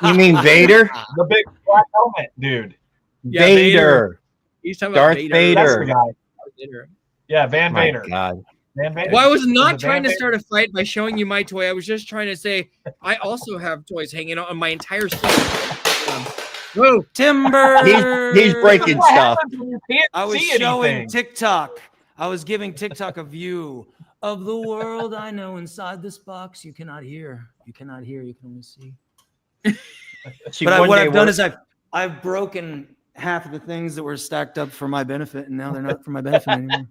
You mean Vader? The big black helmet dude. Yeah, Vader. he's talking Darth about Vader. That's the guy. Vader. Yeah, Van My Vader. God. Van Vader. Well, I was Is not it trying Van to start a fight by showing you my toy. I was just trying to say I also have toys hanging on my entire set. Whoa, Timber. He's breaking What stuff. happens when you can't I was see showing anything? TikTok. I was giving TikTok a view of the world I know inside this box. You cannot hear. You cannot hear. You can only see. See, But one what day I've done we're- is I've broken half of the things that were stacked up for my benefit, and now they're not for my benefit anymore.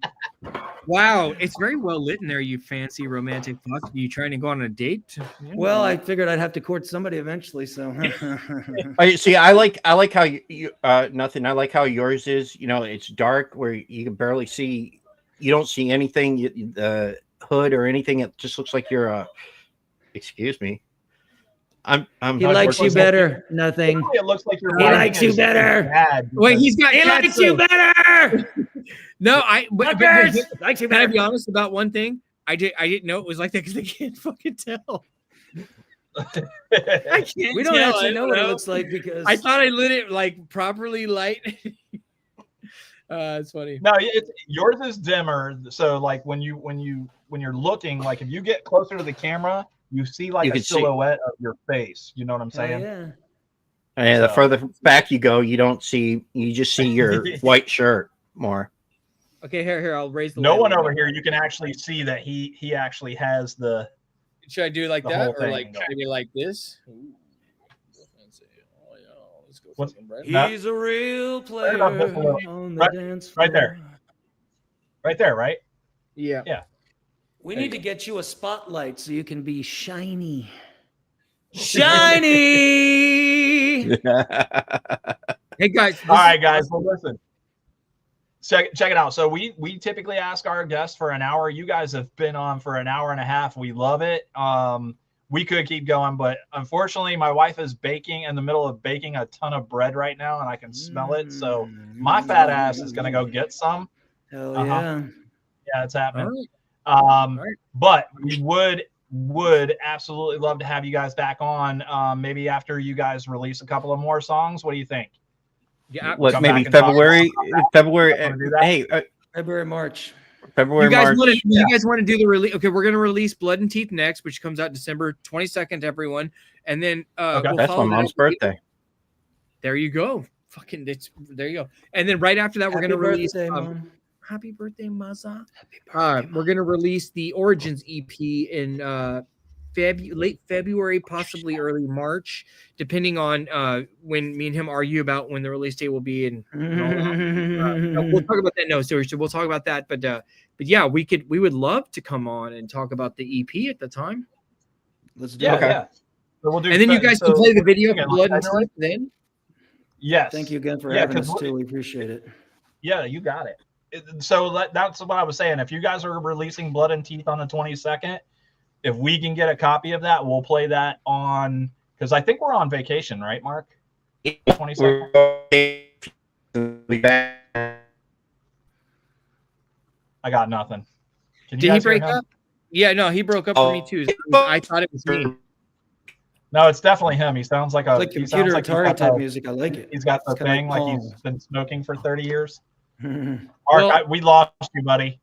wow, it's very well lit in there, you fancy romantic fuck. Are you trying to go on a date? Well, I figured I'd have to court somebody eventually, so See, I like how you nothing. I like how yours is. It's dark where you can barely see. You don't see anything. The hood or anything. It just looks like you're excuse me. I'm. he likes you better. Nothing. It looks like you're He riding likes you his better. dad Wait, because- he's got He cats, likes you though. better. No, but Fuckers! Likes you can I better. be honest about one thing? I didn't know it was like that because they can't fucking tell. I can't. We don't tell, actually I know don't what it looks like because I thought I lit it like properly light. It's funny. No, yours is dimmer. So like when you're looking, like if you get closer to the camera, you see like You a can see- silhouette of your face. You know what I'm saying? yeah. And the So- further back you go, you don't see. You just see your white shirt more. Okay, here, I'll raise the No light a one little over bit. here. You can actually see that he actually has the. Should I do it like the that whole or thing like going. maybe like this? Ooh. Let's see. Oh, yeah. Let's go What's- fucking bright. No. He's a real player about this a little. on the Right- dance right there. floor. Right there, right? Yeah. We There need you to get you a spotlight so you can be shiny. Shiny. Hey guys. All right, guys. Well, listen. Check it out. So we typically ask our guests for an hour. You guys have been on for an hour and a half. We love it. We could keep going, but unfortunately, my wife is baking in the middle of baking a ton of bread right now, and I can smell it. So my fat ass is gonna go get some. Hell Uh-huh. yeah. Yeah, it's happening. All right. But we would absolutely love to have you guys back on. Maybe after you guys release a couple of more songs. What do you think? Yeah. What? Come Maybe back and talk February. February. Wanna do that? Hey, February, March. February, You guys March. want to? You guys want to do the release? Okay, we're gonna release Blood and Teeth next, which comes out December 22nd. Everyone, and then Okay. we'll That's my follow that mom's up with- birthday. There you go. Fucking, there you go. And then right after that, we're Happy gonna release. birthday, Mom. Happy birthday, Maza. Happy birthday, We're gonna release the Origins EP in late February, possibly early March, depending on when me and him argue about when the release date will be. And all that. No, we'll talk about that. No, seriously, we'll talk about that. But yeah, we would love to come on and talk about the EP at the time. Let's do Yeah, it. Okay. yeah. So we'll do. And then you guys can play the video again, for Blood and February? Teeth then. Yes. Thank you again for Yeah, having 'cause us too. We appreciate it. Yeah, you got it. So that's what I was saying. If you guys are releasing Blood and Teeth on the 22nd, if we can get a copy of that, we'll play that on, because I think we're on vacation, right, Mark? 22nd. I got nothing. Can you Did he guys hear break him? up? Yeah, no, he broke up for me too. I thought it was me. No, it's definitely him. He sounds like a Like he sounds computer like he's Atari got type the- music. I like it. He's got the It's kinda thing like calm. he's been smoking for 30 years. Mhm. Mark, Well- we lost you, buddy.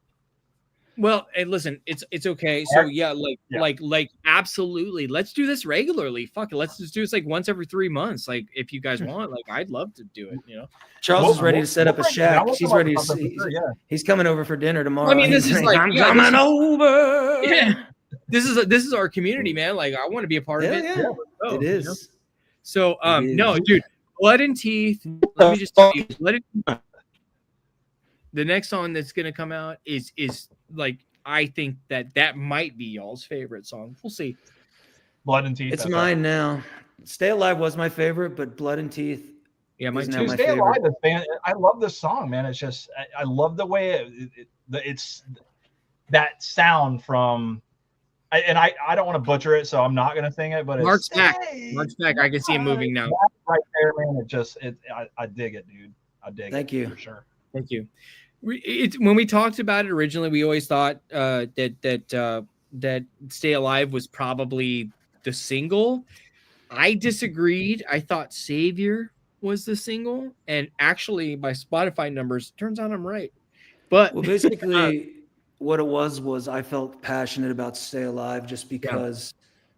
Well, and listen, it's okay. So Mark? yeah, Yeah. like absolutely. Let's do this regularly. Fuck it. Let's just do this like once every 3 months. Like if you guys want, like I'd love to do it, you know. Charles is ready to set up a shack. We'll He's come ready to something see. for sure, yeah. He's coming over for dinner tomorrow. I mean, this He's is like- I'm yeah, coming this is- over. Yeah. This is our community, man. Like I want to be a part Hell of it. yeah. So, It you know? is. So It no, is. dude, Blood and Teeth. Let me just tell you, the next song that's gonna come out is like, I think that might be y'all's favorite song. We'll see. Blood and Teeth. It's okay. mine now. Stay Alive was my favorite, but Blood and Teeth. Yeah, mine is too. now my Stay favorite. Alive, man. I love this song, man. It's just I love the way it's that sound from. I don't want to butcher it, so I'm not gonna sing it. But Mark's it's back. Mark's back. I can see him moving now. right there, man. I dig it, dude. I dig it. Thank you for sure. Thank you. When we talked about it originally, we always thought that Stay Alive was probably the single. I disagreed. I thought Savior was the single, and actually, by Spotify numbers, turns out I'm right. But Well, basically, what it was I felt passionate about Stay Alive just because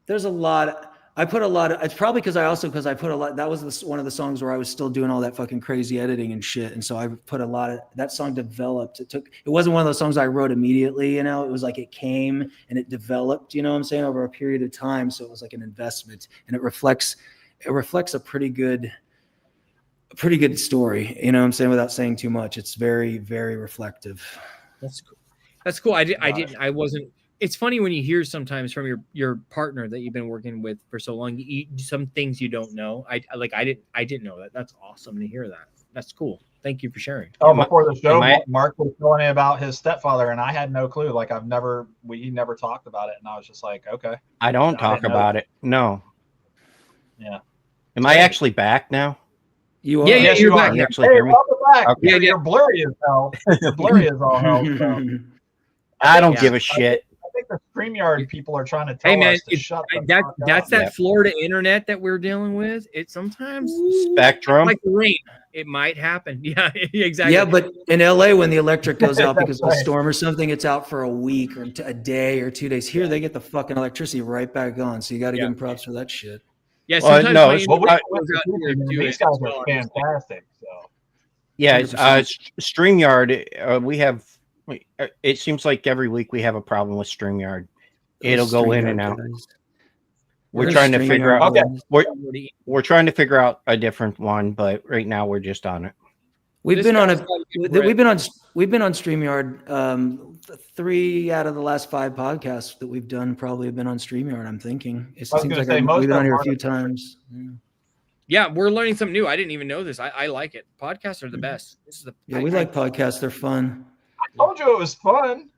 there's a lot. I put a lot of. It's probably because I put a lot. That was one of the songs where I was still doing all that fucking crazy editing and shit, and so I put a lot of that song developed. It wasn't one of those songs I wrote immediately. You know, it was like it came and it developed. You know what I'm saying, over a period of time. So it was like an investment, and it reflects a pretty good story. You know what I'm saying, without saying too much. It's very, very reflective. That's cool. That's cool. I wasn't. It's funny when you hear sometimes from your partner that you've been working with for so long, some things you don't know. I didn't know that. That's awesome to hear that. That's cool. Thank you for sharing. Oh, before the show, Mark was telling me about his stepfather, and I had no clue. Like he never talked about it, and I was just like, okay. I don't talk about it. No. Yeah. Am I actually back now? You are. Yeah, Yes, you're you back. are. You actually Hey, hear me? welcome back. Okay. You're blurry as hell. You're blurry as all hell. So. I don't give a shit. I think the StreamYard people are trying to tell us to shut the fuck up. That's that Florida internet that we're dealing with. It sometimes Spectrum. like the rain. It might happen. Yeah, exactly. Yeah, but in LA, when the electric goes out because of a storm or something, it's out for a week or a day or 2 days. Here, they get the fucking electricity right back on. So you got to give them props for that shit. Yeah, Well, sometimes no, my it's- internet Well, goes out here too. these guys are fantastic. So Yeah, 100%. StreamYard. We have. It seems like every week we have a problem with StreamYard. It'll go in and out. We're trying to figure out. Okay. We're trying to figure out a different one, but right now we're just on it. We've This been on guy's a. got a good We've been on StreamYard. 3 out of the last 5 podcasts that we've done probably have been on StreamYard. I'm thinking it I was seems gonna like say, most we've been of on here them a few are- times. Yeah. Yeah, we're learning something new. I didn't even know this. I like it. Podcasts are the best. This is the Yeah, we like podcasts. They're fun. I told you it was fun.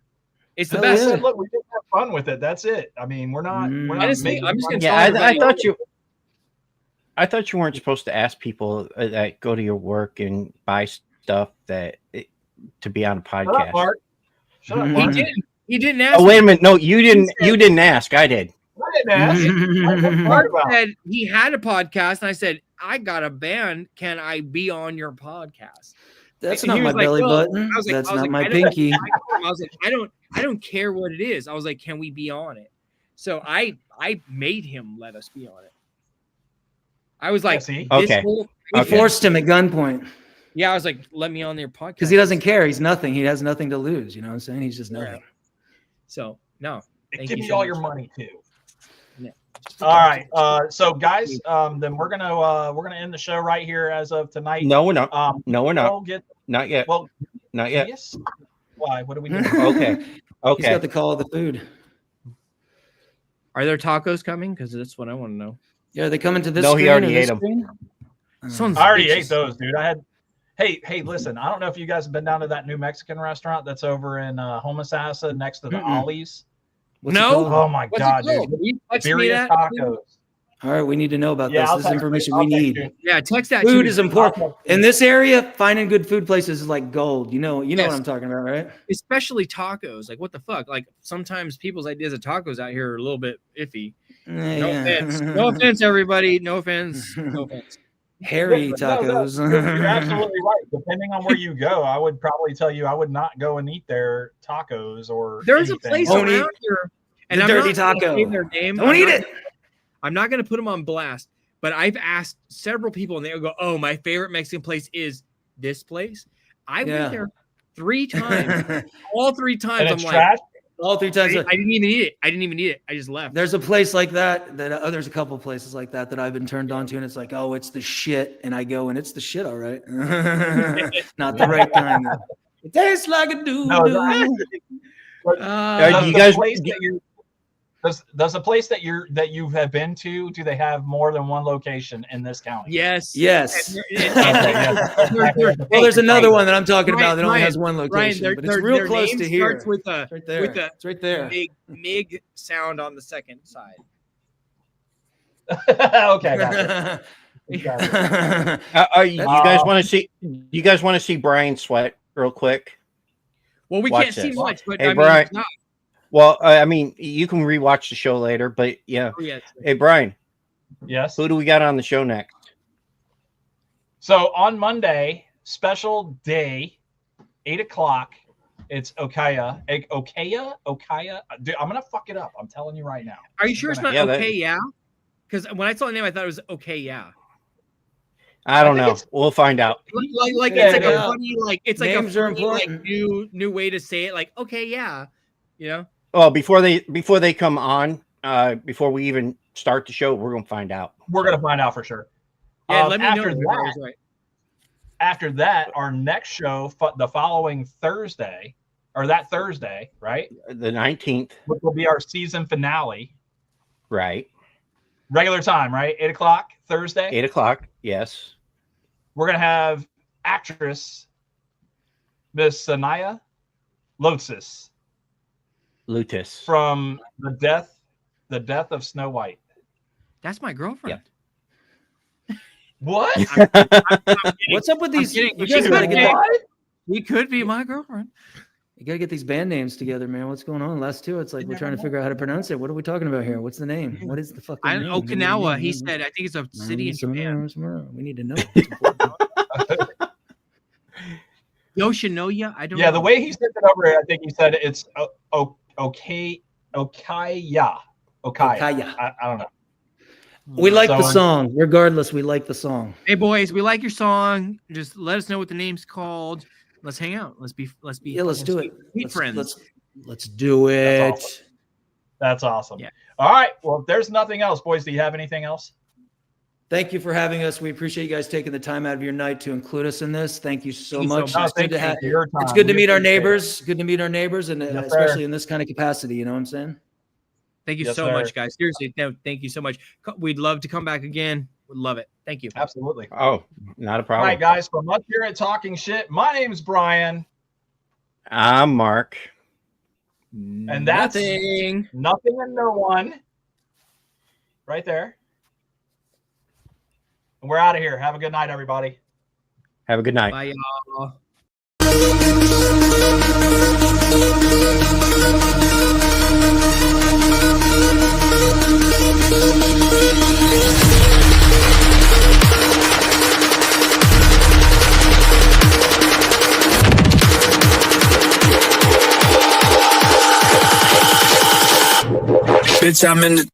It's the Hell best. I yeah. said, look, we just have fun with it. That's it. I mean, we're not. We're not Honestly, making I'm just money. gonna Yeah, tell I everybody- I thought you weren't supposed to ask people that go to your work and buy stuff to be on a Shut up, podcast. Mark. Shut up, He Mark. He didn't ask. Oh, wait a minute! No, you didn't. You didn't ask. I did. I didn't ask. What Mark about? said he had a podcast, and I said, I got a band. Can I be on your podcast? That's And not he my was like, belly well, button. I was like- That's I was not like, my I don't- pinky. I was like, I don't care what it is. I was like, can we be on it? So I made him let us be on it. I was like, see? this Okay. whole- We Okay. forced him at gunpoint yeah, I was like, let me on their podcast because he doesn't care. He's nothing. He has nothing to lose. You know what I'm saying? He's just nothing. So no, thank Give you me so all much. your money too. Yeah. All right. So guys, then we're gonna end the show right here as of tonight. No, we're not. No, we're We'll not. get Not yet. well. Not yet. Yes. Why? What are we doing? Okay. He's Okay. got the call of the food. Are there tacos coming? Because that's what I want to know. Yeah, are they coming to this? No, he screen or already this ate 'em. screen? Sounds- I already Bitches. ate those, dude. I had. Hey, listen. I don't know if you guys have been down to that new Mexican restaurant that's over in Homosassa next to the Mm-mm. Ollie's. What's it No. called? Oh my What's god, it called? dude! Will you text me Birria that? tacos. All right, we need to know about Yeah, this. I'll This is text information you. we I'll text need. you. Yeah, text that. to Food me. is important in this area. Finding good food places is like gold. You know Yes. what I'm talking about, right? Especially tacos. Like, what the fuck? Like, sometimes people's ideas of tacos out here are a little bit iffy. No offense. No offense, everybody. No offense. No offense. Hairy No, tacos. you're absolutely right. Depending on where you go, I would probably tell you I would not go and eat their tacos or. There's a anything. place Don't around eat here, the and I'm dirty not gonna taco. say their name. Don't eat it. I'm not going to put them on blast, but I've asked several people, and they'll go, "Oh, my favorite Mexican place is this place." I Yeah. went there 3 times. All 3 times, And I'm it's like, trash. All 3 times. I didn't even eat it. I didn't even eat it. I just left. There's a place like that. There's a couple places like that I've been turned on to, and it's like, oh, it's the shit, and I go, and it's the shit, all right. Not the right kind. It tastes like a doo No, doo. you guys- does the place that you have been to, do they have more than one location in this county? Yes. Yes. They're- Well, there's another one that I'm talking Ryan, about that only Ryan, has one location, Ryan, but it's real their close name to here. starts with a It's right there. with a It's right there. mig sound on the second side. Okay, gotcha. You guys want to see? You guys want to see Brian sweat real quick? Well, we Watch can't see this. much, but Hey, I mean, Brian. it's not. Well, I mean, you can rewatch the show later, but yeah. Oh, yeah. Hey, Brian, Yes. who do we got on the show next? So on Monday, special day, 8:00. It's Okaya. Dude, I'm gonna fuck it up. I'm telling you right now. Are you sure it's not Yeah, okay? Yeah. Because when I saw the name, I thought it was okay. Yeah. I don't think know. it's- We'll find out. Like Yeah, it's like yeah. a funny it's like Names a are funny, like important. new way to say it. Like okay, yeah. You know. Well, before they come on, before we even start the show, we're gonna find out. We're gonna find out for sure. Yeah. Let me know after if I that, was right. after that, our next show, the following Thursday, or that Thursday, right, The 19th, which will be our season finale. right? Regular time, right? 8:00 Thursday. 8:00. Yes. We're gonna have actress Miss Sanaya Lotsis Lutis. from the death of Snow White. That's my girlfriend. What? What's up with these? kidding, You but guys she gotta could get that. He could be my girlfriend. You gotta get these band names together, man. What's going on? Last two, it's like we're trying to figure out how to pronounce it. What are we talking about here? What's the name? What is the fucking name? Okinawa. He said. I think it's a city in Japan. We need to know. It's important. Yoshinoya. I don't. Yeah, know. the way he sent it over, I think he said it's okay, Okaya. Okaya. I don't know. We like the So- song. Regardless, we like the song. Hey boys, we like your song. Just let us know what the name's called. Let's hang out. Let's be. Yeah, let's do it. Sweet friends. Let's do it. That's awesome. That's awesome. Yeah. All right. Well, if there's nothing else, boys, do you have anything else? Thank you for having us. We appreciate you guys taking the time out of your night to include us in this. Thank you so Thank you so much. much. It's good to have. for your time. It's good to We meet our appreciate it. neighbors. Good to meet our neighbors, and Yes, sir. especially in this kind of capacity. You know what I'm saying? Thank you Yes, so sir. much, guys. Seriously, no, thank you so much. We'd love to come back again. Would love it. Thank you. Absolutely. Oh, not a All problem. right, guys. From us here at Talking Shit, my name's Brian, I'm Mark. and that's Nothing. nothing and no one. Right there. And we're out of here. Have a good night, everybody. Have a good night. Bye, y'all. Bitch, I'm in the